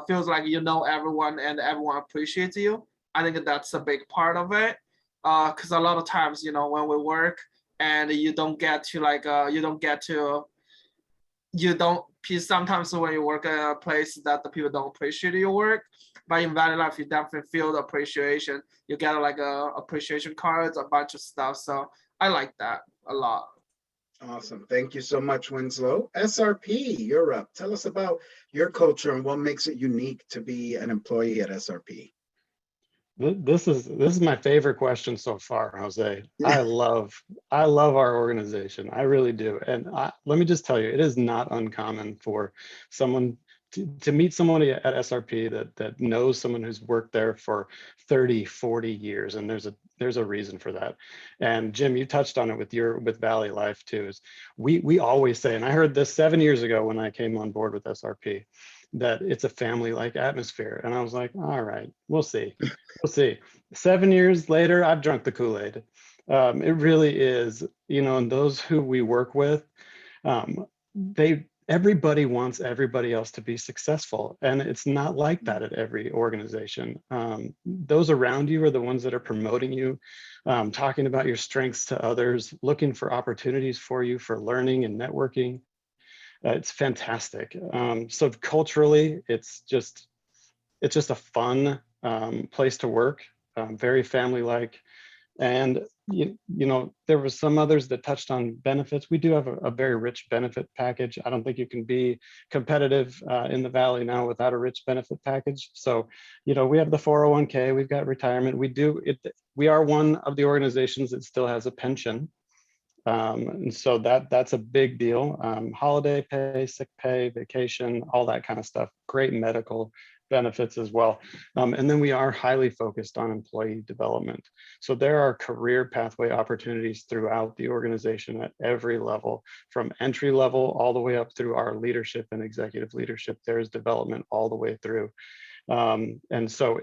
feels like everyone and everyone appreciates you. I think that's a big part of it, because a lot of times when we work and you don't get to sometimes when you work at a place that the people don't appreciate your work, but in VALLEYLIFE you definitely feel the appreciation. You get like appreciation cards, a bunch of stuff. So I like that a lot. Awesome. Thank you so much, Winslow. SRP, you're up. Tell us about your culture and what makes it unique to be an employee at SRP. This is my favorite question so far, Jose. I love our organization. I really do. And let me just tell you, it is not uncommon for someone to meet somebody at SRP that knows someone who's worked there for 30, 40 years. And there's a reason for that. And Jim, you touched on it with VALLEYLIFE too, is we always say, and I heard this 7 years ago when I came on board with SRP, that it's a family-like atmosphere. And I was like, all right, we'll see. We'll see. 7 years later, I've drunk the Kool-Aid. It really is, and those who we work with, everybody wants everybody else to be successful. And it's not like that at every organization. Those around you are the ones that are promoting you, talking about your strengths to others, looking for opportunities for you for learning and networking. It's fantastic. So culturally, it's just a fun place to work, very family-like. And there was some others that touched on benefits. We do have a very rich benefit package. I don't think you can be competitive in the Valley now without a rich benefit package. So, we have the 401k, we've got retirement. We are one of the organizations that still has a pension. And so that's a big deal. Holiday pay, sick pay, vacation, all that kind of stuff. Great medical benefits as well. And then we are highly focused on employee development. So there are career pathway opportunities throughout the organization at every level, from entry level all the way up through our leadership and executive leadership. There's development all the way through. And so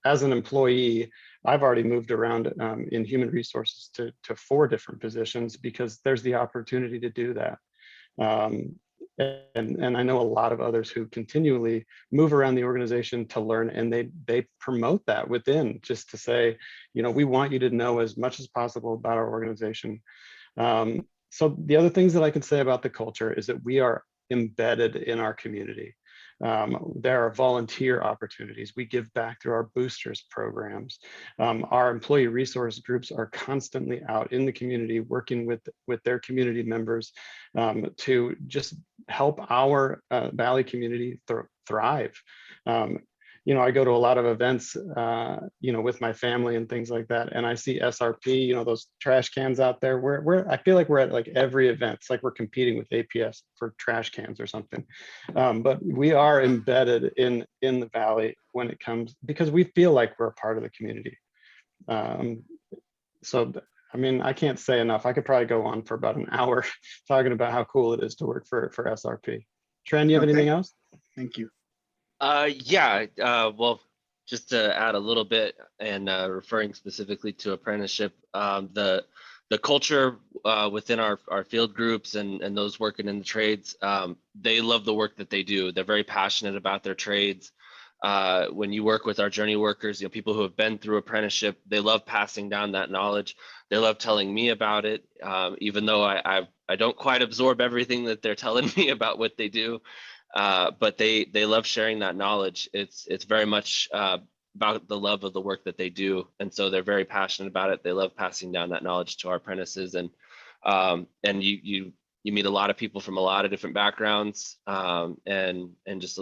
as an employee, I've already moved around in human resources to 4 different positions because there's the opportunity to do that. And I know a lot of others who continually move around the organization to learn, and they promote that within, just to say, we want you to know as much as possible about our organization. So the other things that I can say about the culture is that we are embedded in our community. There are volunteer opportunities. We give back through our boosters programs. Our employee resource groups are constantly out in the community working with their community members to just help our Valley community thrive. I go to a lot of events, with my family and things like that, and I see SRP, those trash cans out there. I feel like we're at like every event. It's like we're competing with APS for trash cans or something. But we are embedded in the Valley when it comes, because we feel like we're a part of the community. So, I can't say enough. I could probably go on for about an hour talking about how cool it is to work for SRP. Tran, you have anything else? Thank you. Well, just to add a little bit and referring specifically to apprenticeship, the culture within our field groups and those working in the trades, they love the work that they do. They're very passionate about their trades. When you work with our journey workers, people who have been through apprenticeship, they love passing down that knowledge. They love telling me about it, even though I don't quite absorb everything that they're telling me about what they do. But they love sharing that knowledge. It's very much about the love of the work that they do, and so they're very passionate about it. They love passing down that knowledge to our apprentices, and you meet a lot of people from a lot of different backgrounds, and just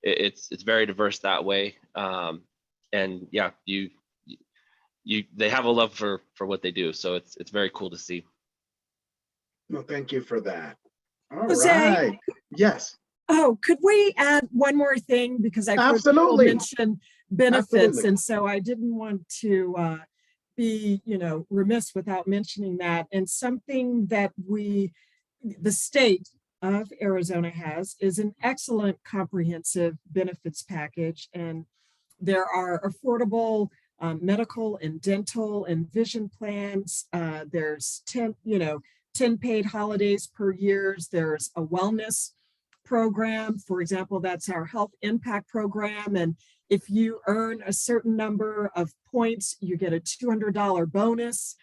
it's very diverse that way. And yeah, they have a love for what they do, so it's very cool to see. Well, thank you for that. All Jose? right. Yes. Oh, could we add one more thing? Because I've heard people Absolutely. mention benefits, Absolutely. and so I didn't want to be, remiss without mentioning that. And something that the state of Arizona has is an excellent comprehensive benefits package, and there are affordable medical and dental and vision plans. There's 10 paid holidays per year. There's a wellness program. For example, that's our health impact program. And if you earn a certain number of points, you get a $200 bonus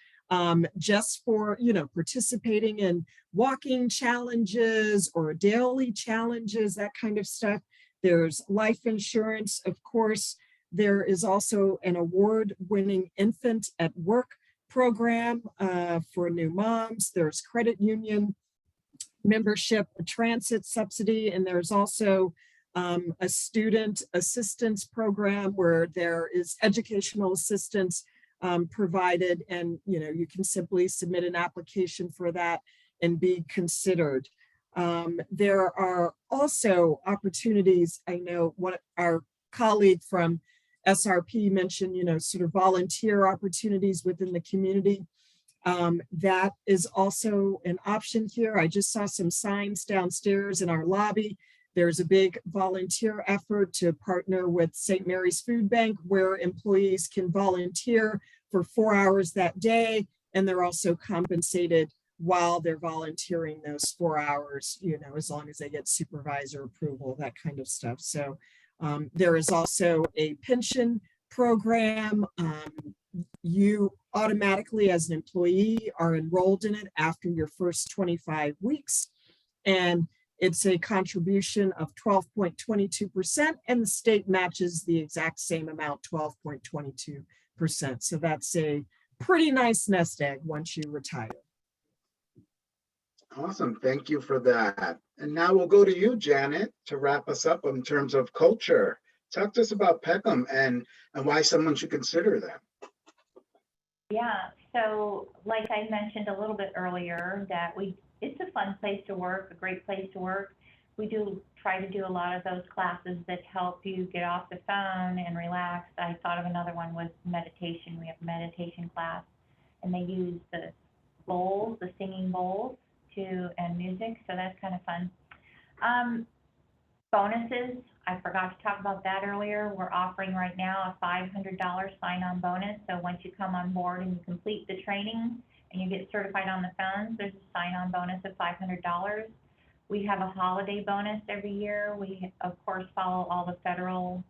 just for, participating in walking challenges or daily challenges, that kind of stuff. There's life insurance, of course. There is also an award-winning infant at work program for new moms. There's credit union membership, a transit subsidy, and there's also a student assistance program where there is educational assistance provided, and you can simply submit an application for that and be considered. There are also opportunities. I know our colleague from SRP mentioned, sort of volunteer opportunities within the community. That is also an option here. I just saw some signs downstairs in our lobby. There's a big volunteer effort to partner with St. Mary's Food Bank, where employees can volunteer for 4 hours that day, and they're also compensated while they're volunteering those 4 hours, as long as they get supervisor approval, that kind of stuff. So there is also a pension program. You automatically, as an employee, are enrolled in it after your first 25 weeks. And it's a contribution of 12.22%, and the state matches the exact same amount, 12.22%. So that's a pretty nice nest egg once you retire. Awesome. Thank you for that. And now we'll go to you, Janet, to wrap us up in terms of culture. Talk to us about Peckham and why someone should consider them. Yeah, so like I mentioned a little bit earlier, that it's a fun place to work, a great place to work. We do try to do a lot of those classes that help you get off the phone and relax. I thought of another one was meditation. We have a meditation class, and they use the bowls, the singing bowls, and music, so that's kind of fun. Bonuses, I forgot to talk about that earlier. We're offering right now a $500 sign-on bonus. So once you come on board and you complete the training and you get certified on the phones, there's a sign-on bonus of $500. We have a holiday bonus every year. We, of course, follow all the federal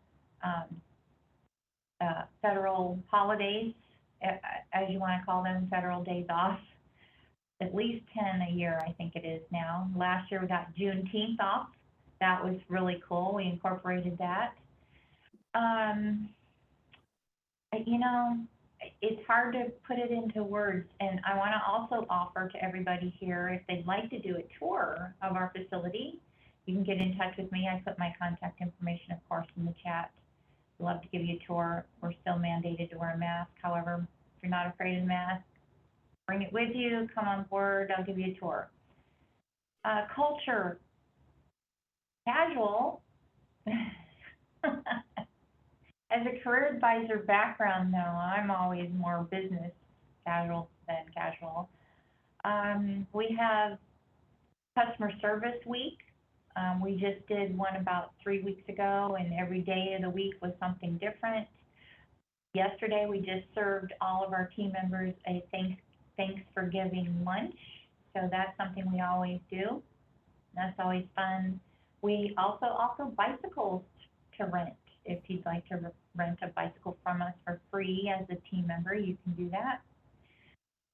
holidays, as you want to call them, federal days off. At least 10 a year, I think it is now. Last year we got Juneteenth off. That was really cool. We incorporated that. It's hard to put it into words, and I want to also offer to everybody here, if they'd like to do a tour of our facility, you can get in touch with me. I put my contact information, of course, in the chat. I'd love to give you a tour. We're still mandated to wear a mask. However, if you're not afraid of the mask, bring it with you, come on board, I'll give you a tour. Culture, casual. As a career advisor background, though, I'm always more business casual than casual. We have customer service week We just did one about 3 weeks ago, and every day of the week was something different. Yesterday, we just served all of our team members a Thanksgiving lunch. So that's something we always do. That's always fun. We also offer bicycles to rent. If you'd like to rent a bicycle from us for free as a team member, you can do that.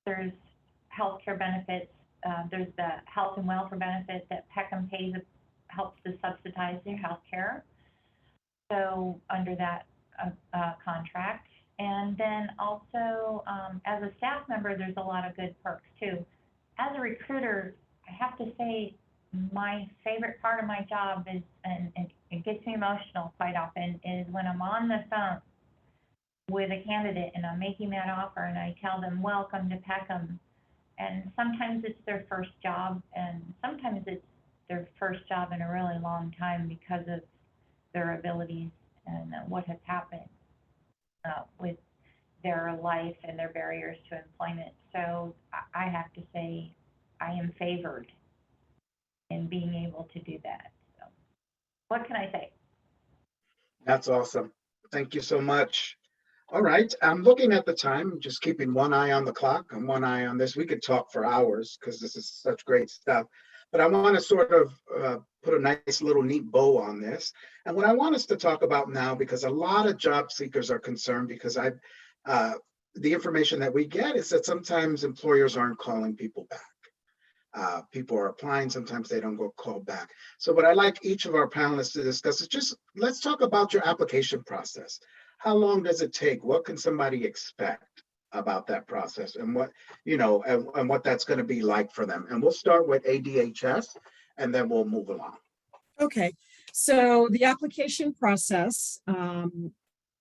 There's healthcare benefits. There's the health and welfare benefits that Peckham pays, helps to subsidize their healthcare. So under that contract. And then also, as a staff member, there's a lot of good perks too. As a recruiter, I have to say my favorite part of my job is, and it gets me emotional quite often, is when I'm on the phone with a candidate and I'm making that offer and I tell them, welcome to Peckham. And sometimes it's their first job, and sometimes it's their first job in a really long time because of their abilities and what has happened with their life and their barriers to employment. So I have to say I am favored in being able to do that. So what can I say? That's awesome. Thank you so much. All right, I'm looking at the time, just keeping one eye on the clock and one eye on this. We could talk for hours because this is such great stuff. But I want to sort of put a nice little neat bow on this. And what I want us to talk about now, because a lot of job seekers are concerned, because the information that we get is that sometimes employers aren't calling people back. People are applying, sometimes they don't go call back. So what I'd like each of our panelists to discuss is just, let's talk about your application process. How long does it take? What can somebody expect about that process, and what, and what that's going to be like for them? And we'll start with ADHS and then we'll move along. Okay, so the application process,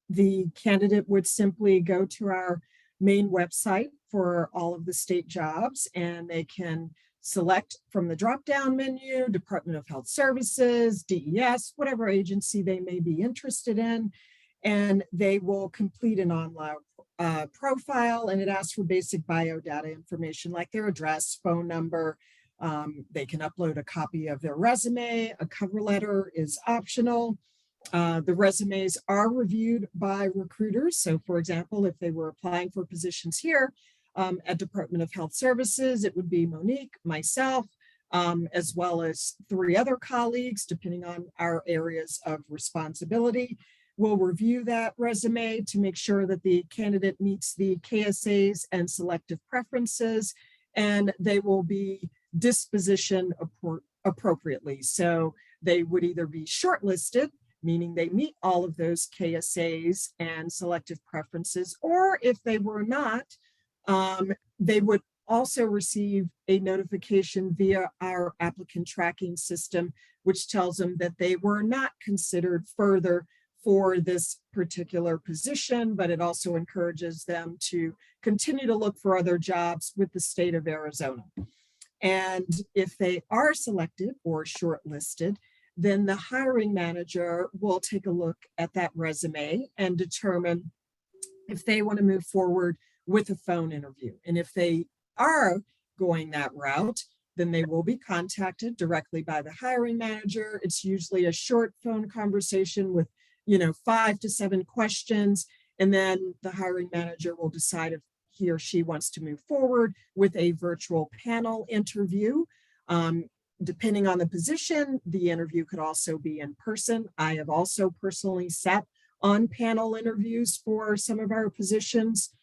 the candidate would simply go to our main website for all of the state jobs, and they can select from the drop-down menu, Department of Health Services, DES, whatever agency they may be interested in, and they will complete an online profile, and it asks for basic biodata information like their address, phone number. They can upload a copy of their resume. A cover letter is optional. The resumes are reviewed by recruiters. So for example, if they were applying for positions here at Department of Health Services, it would be Monique, myself, as well as 3 other colleagues, depending on our areas of responsibility. We'll review that resume to make sure that the candidate meets the KSAs and selective preferences, and they will be dispositioned appropriately. So they would either be shortlisted, meaning they meet all of those KSAs and selective preferences, or if they were not, they would also receive a notification via our applicant tracking system, which tells them that they were not considered further for this particular position, but it also encourages them to continue to look for other jobs with the state of Arizona. And if they are selected or shortlisted, then the hiring manager will take a look at that resume and determine if they want to move forward with a phone interview. And if they are going that route, then they will be contacted directly by the hiring manager. It's usually a short phone conversation with 5 to 7 questions, and then the hiring manager will decide if he or she wants to move forward with a virtual panel interview. Depending on the position, the interview could also be in person. I have also personally sat on panel interviews for some of our positions.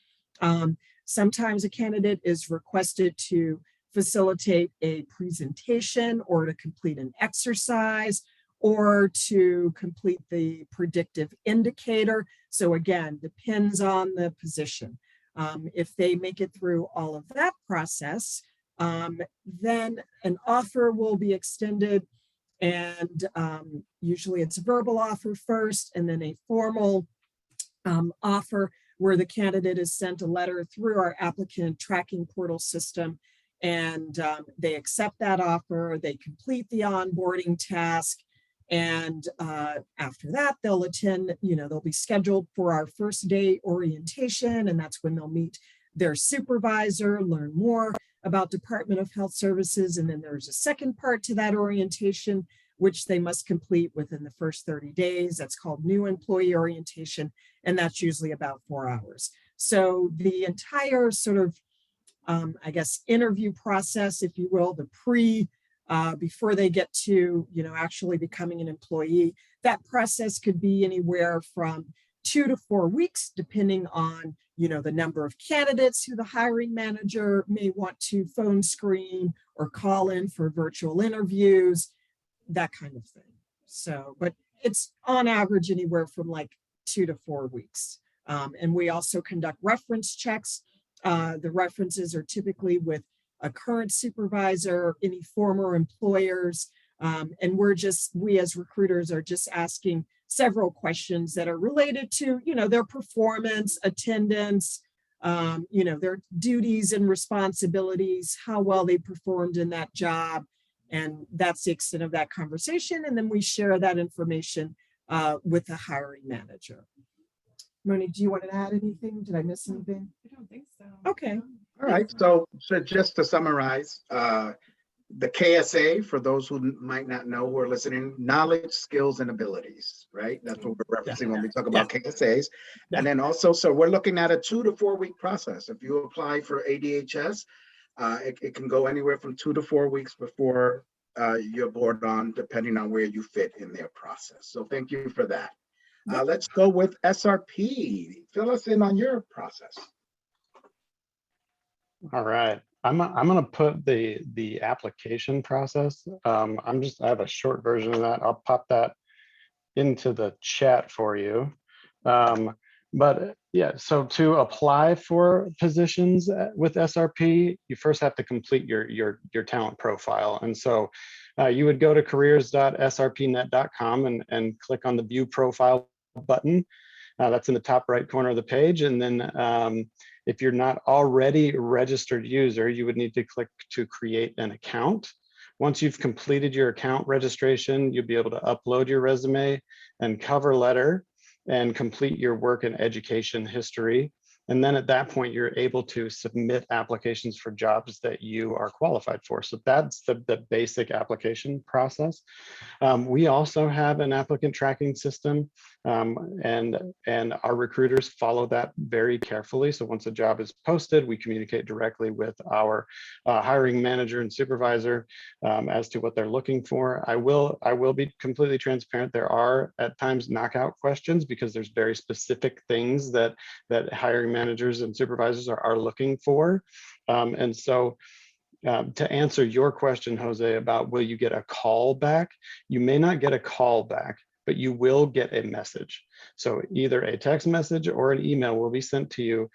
Sometimes a candidate is requested to facilitate a presentation or to complete an exercise or to complete the predictive indicator. So again, depends on the position. If they make it through all of that process, then an offer will be extended, and usually it's a verbal offer first and then a formal offer where the candidate is sent a letter through our applicant tracking portal system, and they accept that offer, they complete the onboarding task, and after that they'll attend, they'll be scheduled for our first day orientation, and that's when they'll meet their supervisor, learn more about Department of Health Services. And then there's a second part to that orientation which they must complete within the first 30 days. That's called new employee orientation, and that's usually about 4 hours. So the entire sort of, I guess, interview process, if you will, the before they get to, actually becoming an employee, that process could be anywhere from 2 to 4 weeks, depending on, the number of candidates who the hiring manager may want to phone screen or call in for virtual interviews, that kind of thing. So, but it's on average anywhere from like 2 to 4 weeks. And we also conduct reference checks. The references are typically with a current supervisor, any former employers, and we as recruiters are just asking several questions that are related to, their performance, attendance, their duties and responsibilities, how well they performed in that job. And that's the extent of that conversation. And then we share that information with the hiring manager. Moni, do you want to add anything? Did I miss anything? I don't think so. Okay. All right, so just to summarize, the KSA, for those who might not know who are listening, knowledge, skills, and abilities, right? That's what we're referencing when we talk about KSAs. Yeah. And then also, so we're looking at a 2 to 4 week process. If you apply for ADHS, it can go anywhere from 2 to 4 weeks before you're board on, depending on where you fit in their process. So thank you for that. Let's go with SRP. Fill us in on your process. All right, I'm gonna put the application process. I have a short version of that. I'll pop that into the chat for you. But yeah, so to apply for positions with SRP, you first have to complete your talent profile. And so you would go to careers.srpnet.com and click on the view profile button. That's in the top right corner of the page. And then if you're not already a registered user, you would need to click to create an account. Once you've completed your account registration, you'll be able to upload your resume and cover letter and complete your work and education history. And then at that point, you're able to submit applications for jobs that you are qualified for. So that's the basic application process. We also have an applicant tracking system, and our recruiters follow that very carefully. So once a job is posted, we communicate directly with our hiring manager and supervisor as to what they're looking for. I will be completely transparent. There are at times knockout questions because there's very specific things that hiring managers and supervisors are looking for. And so to answer your question, Jose, about will you get a call back? You may not get a call back, but you will get a message. So either a text message or an email will be sent to you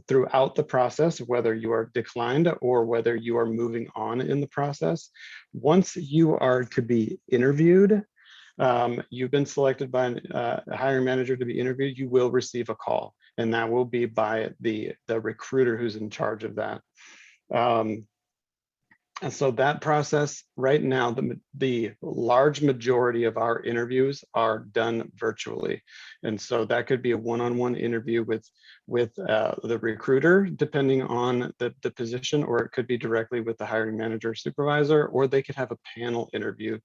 throughout the process, whether you are declined or whether you are moving on in the process. Once you are to be interviewed, you've been selected by a hiring manager to be interviewed, you will receive a call, and that will be by the recruiter who's in charge of that. And so that process right now, the large majority of our interviews are done virtually. And so that could be a one-on-one interview with the recruiter, depending on the position, or it could be directly with the hiring manager or supervisor, or they could have a panel interview,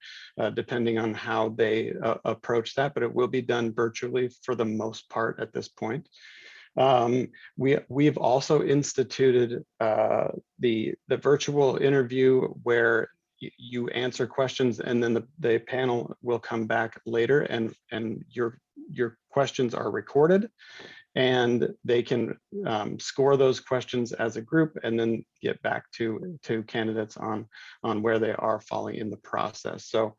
depending on how they approach that, but it will be done virtually for the most part at this point. We've also instituted the virtual interview where you answer questions and then the panel will come back later and your questions are recorded and they can score those questions as a group and then get back to candidates on where they are falling in the process. So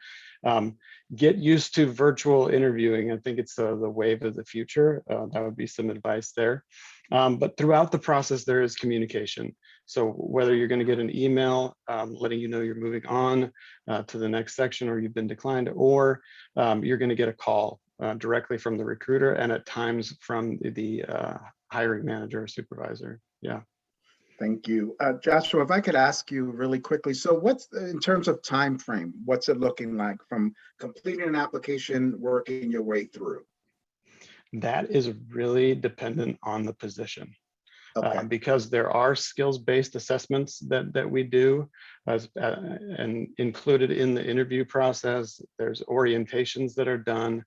get used to virtual interviewing. I think it's the wave of the future. That would be some advice there. But throughout the process, there is communication. So whether you're going to get an email letting you know you're moving on to the next section or you've been declined, or you're going to get a call directly from the recruiter and at times from the hiring manager or supervisor. Yeah. Thank you. Joshua, if I could ask you really quickly, so what's, in terms of time frame, what's it looking like from completing an application, working your way through? That is really dependent on the position. Okay. because there are skills-based assessments that we do and included in the interview process. There's orientations that are done.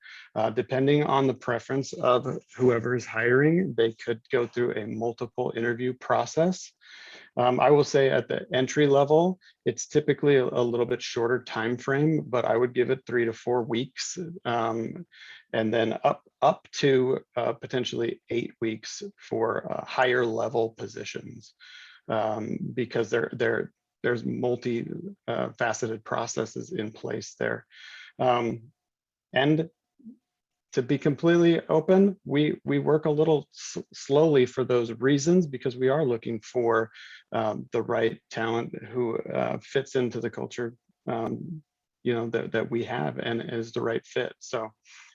Depending on the preference of whoever is hiring, they could go through a multiple interview process. I will say at the entry level, it's typically a little bit shorter time frame, but I would give it 3 to 4 weeks, and then up to potentially 8 weeks for higher level positions, because there's multi-faceted processes in place there. And to be completely open, we work a little slowly for those reasons, because we are looking for the right talent who fits into the culture, that we have and is the right fit. So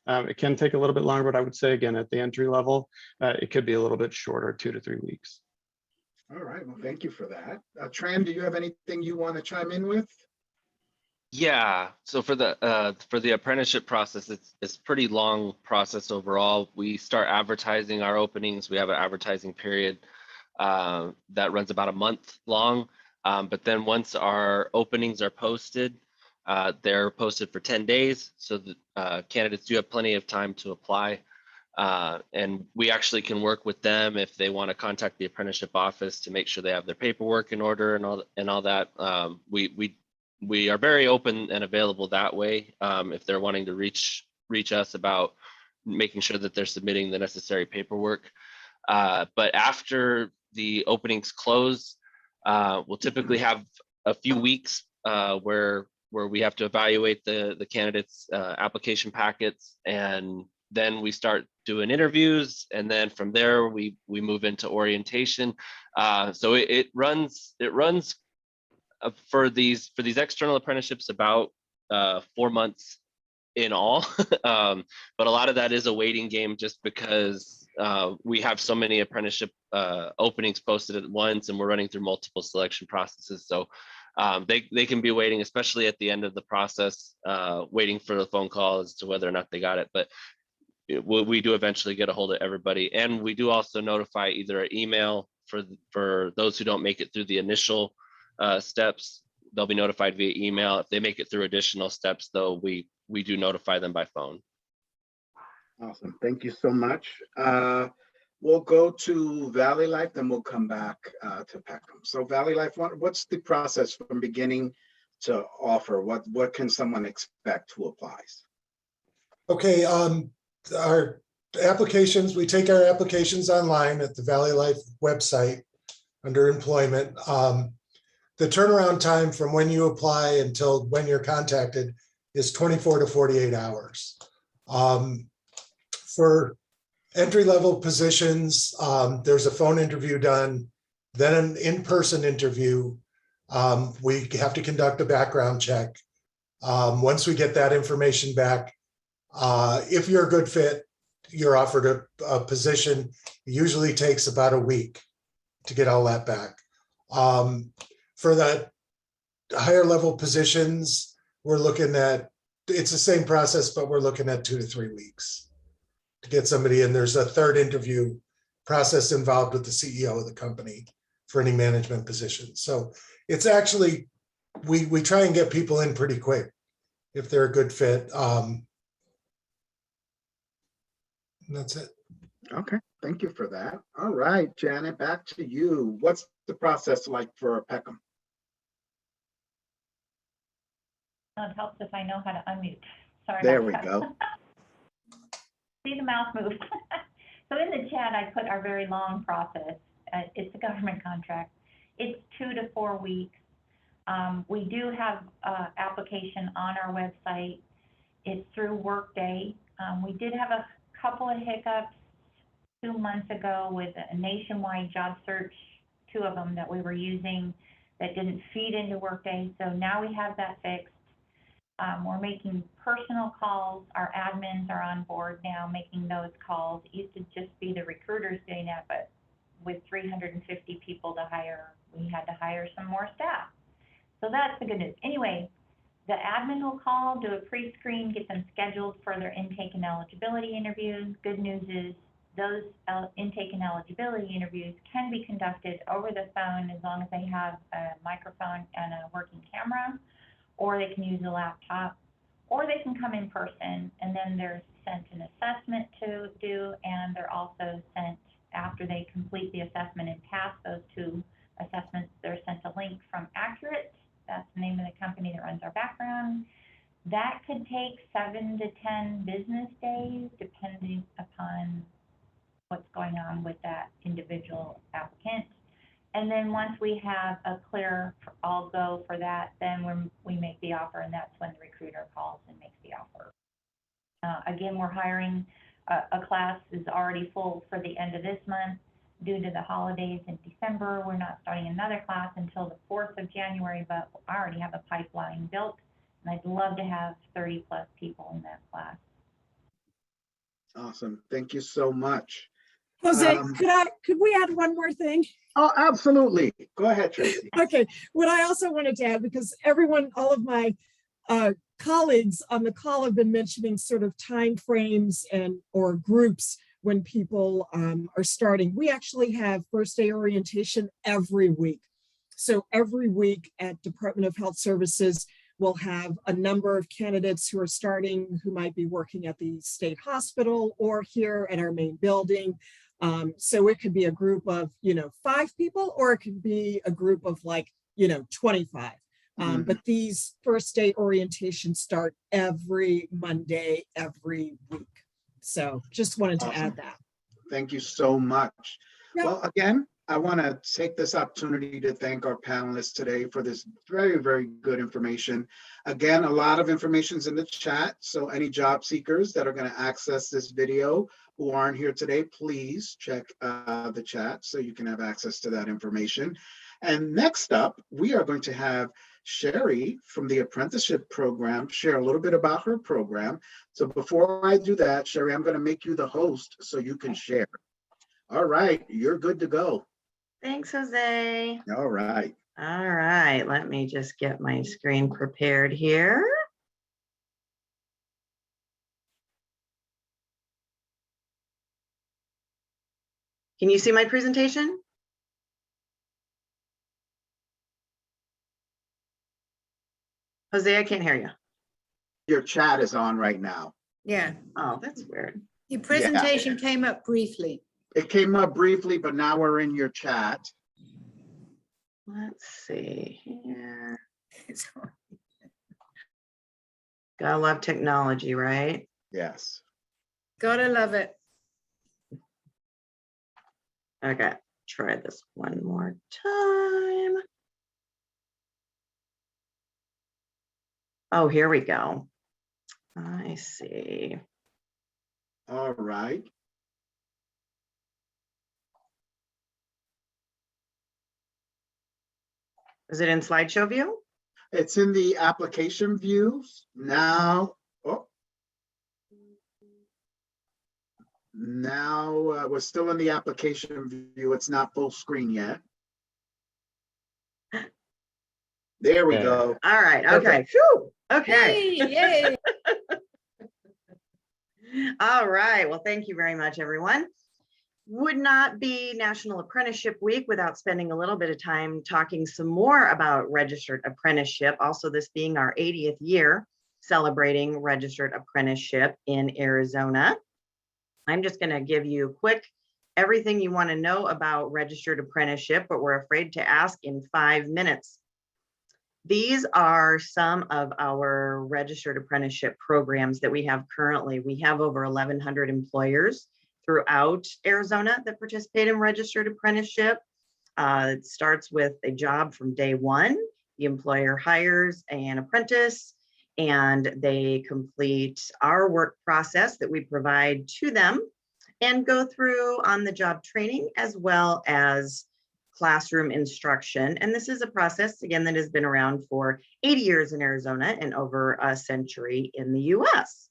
it can take a little bit longer, but I would say again, at the entry level, it could be a little bit shorter, 2 to 3 weeks. All right, well, thank you for that. Tran, do you have anything you want to chime in with? Yeah, so for the apprenticeship process, it's pretty long process overall. We start advertising our openings. We have an advertising period that runs about a month long. But then once our openings are posted, they're posted for 10 days. So the candidates do have plenty of time to apply. And we actually can work with them if they want to contact the apprenticeship office to make sure they have their paperwork in order and all that. We are very open and available that way. If they're wanting to reach us about making sure that they're submitting the necessary paperwork. But after the openings close, we'll typically have a few weeks where we have to evaluate the candidates' application packets, and then we start doing interviews, and then from there we move into orientation. So it runs for these external apprenticeships about 4 months in all. But a lot of that is a waiting game, just because we have so many apprenticeship openings posted at once, and we're running through multiple selection processes. So they can be waiting, especially at the end of the process, waiting for the phone call as to whether or not they got it. But we do eventually get a hold of everybody, and we do also notify either an email for those who don't make it through the initial steps. They'll be notified via email. If they make it through additional steps, though, we do notify them by phone. Awesome, thank you so much. We'll go to VALLEYLIFE, then we'll come back to Peckham. So VALLEYLIFE, what's the process from beginning to offer? What can someone expect who applies? Okay, our applications, we take our applications online at the VALLEYLIFE website under employment. The turnaround time from when you apply until when you're contacted is 24 to 48 hours. For entry-level positions, there's a phone interview done, then an in-person interview. We have to conduct a background check. Once we get that information back, if you're a good fit, you're offered a position. It usually takes about a week to get all that back. For the higher level positions, we're looking at, it's the same process, but we're looking at 2 to 3 weeks to get somebody in. There's a third interview process involved with the CEO of the company for any management position. So it's actually, we try and get people in pretty quick if they're a good fit. And that's it. Okay, thank you for that. All right, Janet, back to you. What's the process like for Peckham? It helps if I know how to unmute. Sorry. There we go. See the mouse move. So in the chat, I put our very long process. It's a government contract. It's 2 to 4 weeks. We do have application on our website. It's through Workday. We did have a couple of hiccups 2 months ago with a nationwide job search, 2 of them that we were using that didn't feed into Workday. So now we have that fixed. We're making personal calls. Our admins are on board now making those calls. It used to just be the recruiters doing that, but with 350 people to hire, we had to hire some more staff. So that's the good news. Anyway, the admin will call, do a pre-screen, get them scheduled for their intake and eligibility interviews. Good news is those intake and eligibility interviews can be conducted over the phone as long as they have a microphone and a working camera, or they can use a laptop, or they can come in person, and then they're sent an assessment to do, and they're also sent, after they complete the assessment and pass those 2 assessments, they're sent a link from Accurate. That's the name of the company that runs our background. That could take 7 to 10 business days, depending upon what's going on with that individual applicant. And then once we have a clear all go for that, then we make the offer, and that's when the recruiter calls and makes the offer. Again, we're hiring, a class is already full for the end of this month. Due to the holidays in December, we're not starting another class until the 4th of January, but I already have a pipeline built, and I'd love to have 30+ people in that class. Awesome. Thank you so much. Jose, could we add one more thing? Oh, absolutely. Go ahead, Tracy. Okay, what I also wanted to add, because all of my colleagues on the call have been mentioning sort of time frames or groups when people are starting. We actually have first day orientation every week. So every week at Department of Health Services, we'll have a number of candidates who are starting, who might be working at the state hospital or here at our main building. So it could be a group of, 5 people, or it could be a group of 25. But these first day orientations start every Monday, every week. So just wanted to add that. Thank you so much. Yep. Well, again, I want to take this opportunity to thank our panelists today for this very, very good information. Again, a lot of information is in the chat. So any job seekers that are going to access this video who aren't here today, please check the chat so you can have access to that information. And next up, we are going to have Srp from the Apprenticeship Program share a little bit about her program. So before I do that, Srp, I'm going to make you the host so you can share. All right, you're good to go. Thanks, Jose. All right. All right, let me just get my screen prepared here. Can you see my presentation? Jose, I can't hear you. Your chat is on right now. Yeah, Oh, that's weird. your presentation came up briefly. It came up briefly, but now we're in your chat. Let's see here. Gotta love technology, right? Yes. Gotta love it. Okay, try this one more time. Oh, here we go. I see. All right. Is it in slideshow view? It's in the application views now. Oh. Now we're still in the application view. It's not full screen yet. There we go. All right. Okay. Whew. Okay. Yay, yay. All right. Well, thank you very much, everyone. Would not be National Apprenticeship Week without spending a little bit of time talking some more about registered apprenticeship. Also, this being our 80th year celebrating registered apprenticeship in Arizona. I'm just going to give you a quick everything you want to know about registered apprenticeship, but we're afraid to ask in 5 minutes. These are some of our registered apprenticeship programs that we have currently. We have over 1,100 employers throughout Arizona that participate in registered apprenticeship. It starts with a job from day one. The employer hires an apprentice and they complete our work process that we provide to them and go through on-the-job training as well as classroom instruction. And this is a process, again, that has been around for 80 years in Arizona and over a century in the US.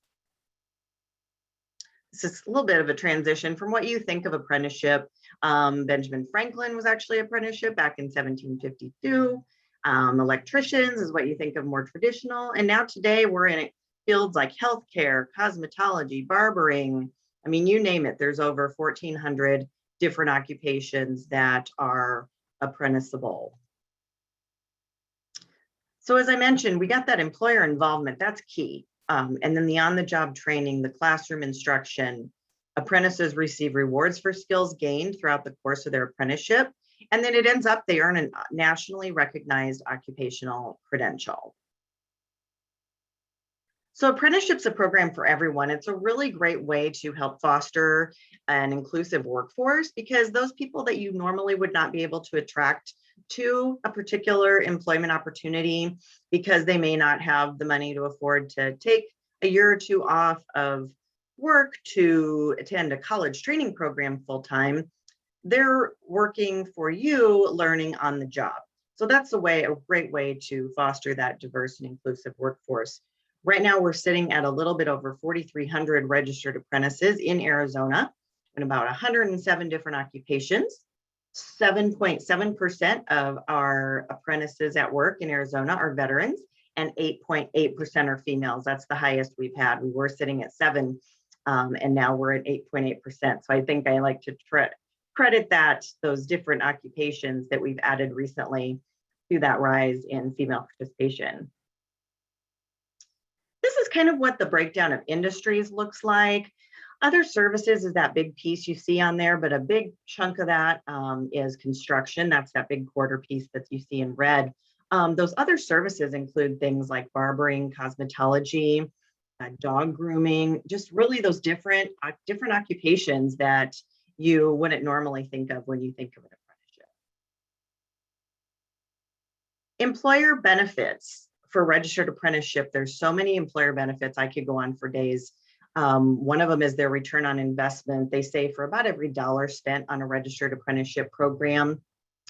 This is a little bit of a transition from what you think of apprenticeship. Benjamin Franklin was actually apprenticeship back in 1752. Electricians is what you think of more traditional. And now today we're in fields like healthcare, cosmetology, barbering, I mean, you name it, there's over 1,400 different occupations that are apprenticeable. So as I mentioned, we got that employer involvement, that's key. And then the on-the-job training, the classroom instruction. Apprentices receive rewards for skills gained throughout the course of their apprenticeship. And then it ends up, they earn a nationally recognized occupational credential. So apprenticeship's a program for everyone. It's a really great way to help foster an inclusive workforce, because those people that you normally would not be able to attract to a particular employment opportunity because they may not have the money to afford to take a year or two off of work to attend a college training program full-time, they're working for you, learning on the job. So that's a great way to foster that diverse and inclusive workforce. Right now, we're sitting at a little bit over 4,300 registered apprentices in Arizona in about 107 different occupations. 7.7% of our apprentices at work in Arizona are veterans, and 8.8% are females. That's the highest we've had. We were sitting at 7%, and now we're at 8.8%. So I think I like to credit those different occupations that we've added recently to that rise in female participation. This is kind of what the breakdown of industries looks like. Other services is that big piece you see on there, but a big chunk of that is construction. That's that big quarter piece that you see in red. Those other services include things like barbering, cosmetology, dog grooming, just really those different occupations that you wouldn't normally think of when you think of an apprenticeship. Employer benefits for registered apprenticeship. There's so many employer benefits. I could go on for days. One of them is their return on investment. They say for about every dollar spent on a registered apprenticeship program,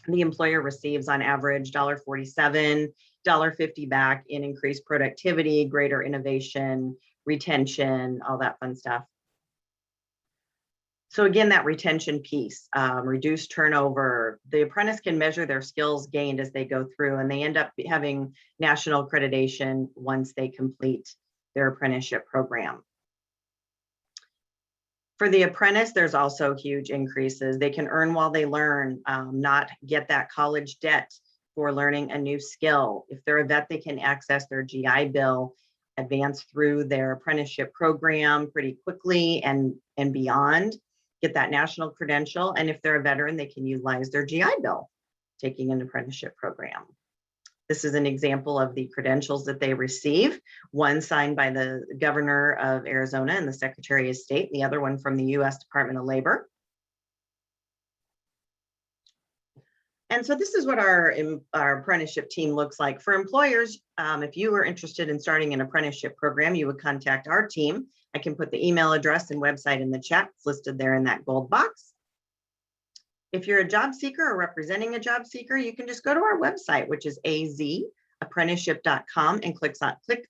the employer receives on average $1.47, $1.50 back in increased productivity, greater innovation, retention, all that fun stuff. So again, that retention piece, reduced turnover, the apprentice can measure their skills gained as they go through, and they end up having national accreditation once they complete their apprenticeship program. For the apprentice, there's also huge increases. They can earn while they learn, not get that college debt for learning a new skill. If they're a vet, they can access their GI Bill, advance through their apprenticeship program pretty quickly and beyond, get that national credential. And if they're a veteran, they can utilize their GI Bill, taking an apprenticeship program. This is an example of the credentials that they receive, one signed by the governor of Arizona and the Secretary of State, the other one from the U.S. Department of Labor. And so this is what our apprenticeship team looks like. For employers, if you are interested in starting an apprenticeship program, you would contact our team. I can put the email address and website in the chat. It's listed there in that gold box. If you're a job seeker or representing a job seeker, you can just go to our website, which is azapprenticeship.com, and click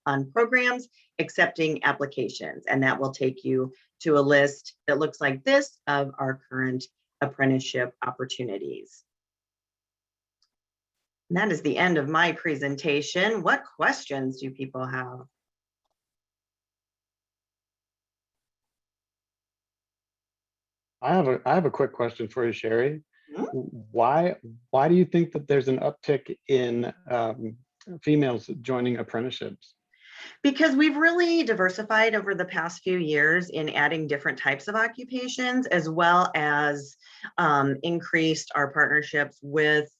on programs, accepting applications. And that will take you to a list that looks like this of our current apprenticeship opportunities. And that is the end of my presentation. What questions do people have? I have a quick question for you, Sherry. Hmm? Why do you think that there's an uptick in females joining apprenticeships? Because we've really diversified over the past few years in adding different types of occupations, as well as increased our partnerships with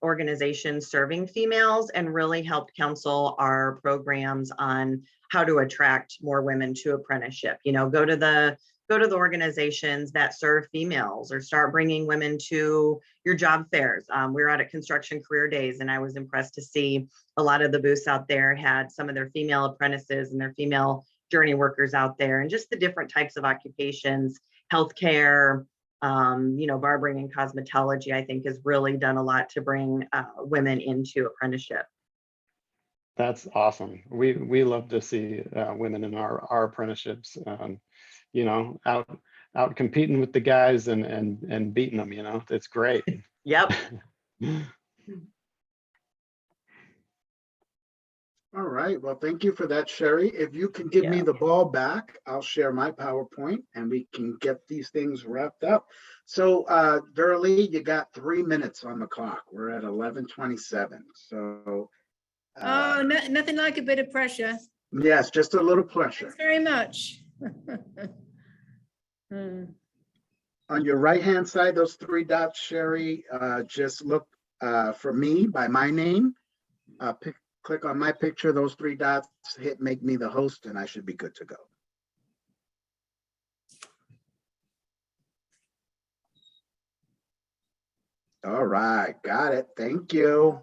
organizations serving females, and really helped counsel our programs on how to attract more women to apprenticeship. You know, go to the organizations that serve females, or start bringing women to your job fairs. We were out at Construction Career Days, and I was impressed to see a lot of the booths out there had some of their female apprentices and their female journey workers out there, and just the different types of occupations, healthcare, you know, barbering and cosmetology, I think has really done a lot to bring women into apprenticeship. That's awesome. We love to see women in our apprenticeships. You know, out competing with the guys and beating them, you know, it's great. Yep. All right, well, thank you for that, Sherry. If you can give me Yeah. the ball back, I'll share my PowerPoint and we can get these things wrapped up. So Verly, you got 3 minutes on the clock. We're at 11:27. So Oh, nothing like a bit of pressure. yes, just a little pressure. Thanks very much. On your right-hand side, those 3 dots, Sherry, just look for me by my name. Click on my picture, those 3 dots, hit make me the host, and I should be good to go. All right, got it. Thank you.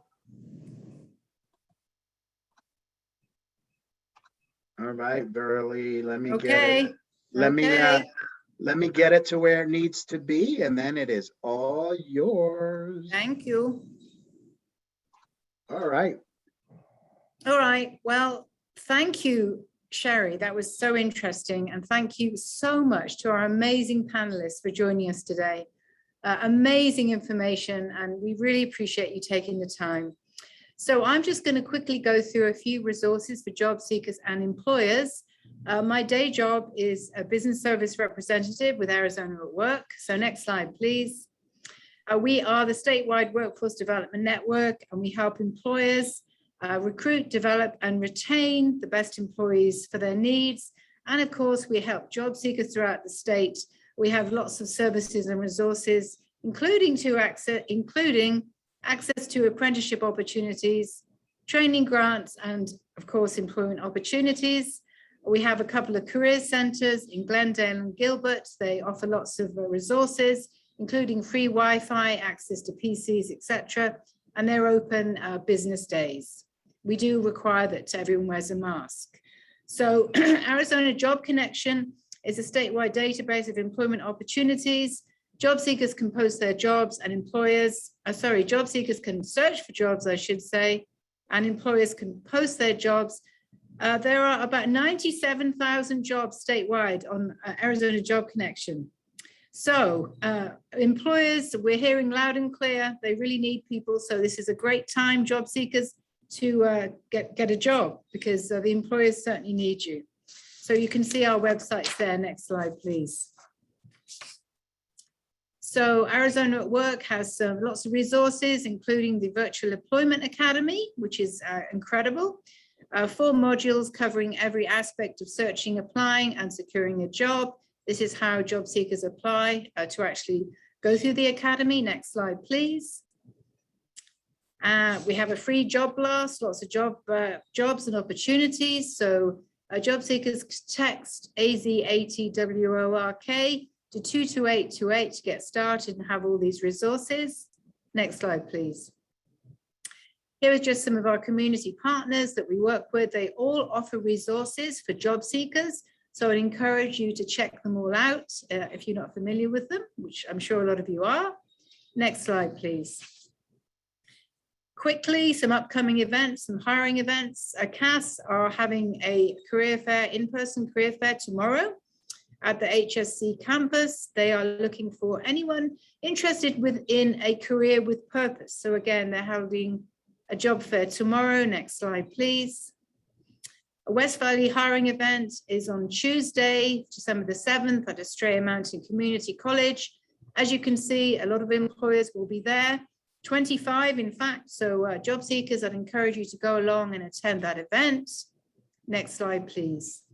All right, Verly, let me get it. Let me get it to where it needs to be, and then it is all yours. Thank you. All right. All right. Well, thank you, Sherry. That was so interesting. And thank you so much to our amazing panelists for joining us today. Amazing information, and we really appreciate you taking the time. So I'm just going to quickly go through a few resources for job seekers and employers. My day job is a business service representative with Arizona at Work. So next slide, please. We are the statewide workforce development network, and we help employers recruit, develop, and retain the best employees for their needs. And of course, we help job seekers throughout the state. We have lots of services and resources, including access to apprenticeship opportunities, training grants, and of course, employment opportunities. We have a couple of career centers in Glendale and Gilbert. They offer lots of resources, including free Wi-Fi, access to PCs, etc. And they're open business days. We do require that everyone wears a mask. So Arizona Job Connection is a statewide database of employment opportunities. Job seekers can post their jobs and job seekers can search for jobs, I should say, and employers can post their jobs. There are about 97,000 jobs statewide on Arizona Job Connection. So employers, we're hearing loud and clear, they really need people. So this is a great time, job seekers, to get a job, because the employers certainly need you. So you can see our websites there. Next slide, please. So Arizona at Work has lots of resources, including the Virtual Employment Academy, which is incredible. 4 modules covering every aspect of searching, applying, and securing a job. This is how job seekers apply to actually go through the academy. Next slide, please. We have a free job blast, lots of jobs and opportunities. So job seekers text AZATWORK to 22828 to get started and have all these resources. Next slide, please. Here are just some of our community partners that we work with. They all offer resources for job seekers. So I'd encourage you to check them all out if you're not familiar with them, which I'm sure a lot of you are. Next slide, please. Quickly, some upcoming events, some hiring events. CAS are having a career fair, in-person career fair tomorrow at the HSC campus. They are looking for anyone interested within a career with purpose. So again, they're holding a job fair tomorrow. Next slide, please. A West Valley hiring event is on Tuesday, December the 7th at Estrella Mountain Community College. As you can see, a lot of employers will be there, 25 in fact. So job seekers, I'd encourage you to go along and attend that event. Next slide, please.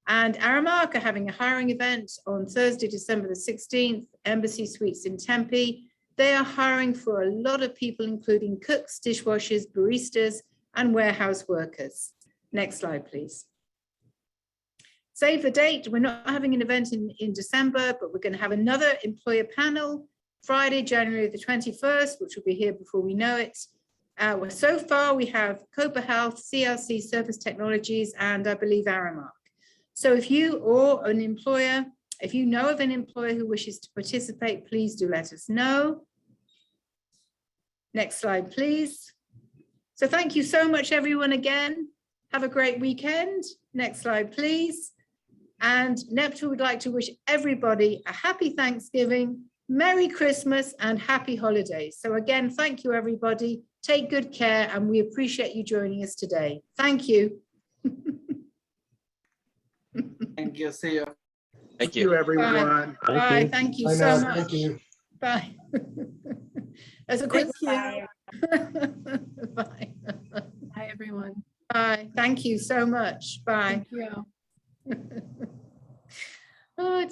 And Aramark are having a hiring event on Thursday, December the 16th, Embassy Suites in Tempe. They are hiring for a lot of people, including cooks, dishwashers, baristas, and warehouse workers. Next slide, please. Save the date. We're not having an event in December, but we're going to have another employer panel Friday, January the 21st, which will be here before we know it. So far, we have Copa Health, CLC Surface Technologies, and I believe Aramark. So if you or an employer, if you know of an employer who wishes to participate, please do let us know. Next slide, please. So thank you so much, everyone, again. Have a great weekend. Next slide, please. And Netpa would like to wish everybody a happy Thanksgiving Merry Christmas and happy holidays. So again, thank you, everybody. Take good care, and we appreciate you joining us today. Thank you. Thank you. See you. Thank you. everyone. Bye. Thank you I so know, much. thank you. Bye. As a quick. Thank you. Bye. Hi, everyone. Bye. Thank you so much. Bye. Thank you. Oh, it's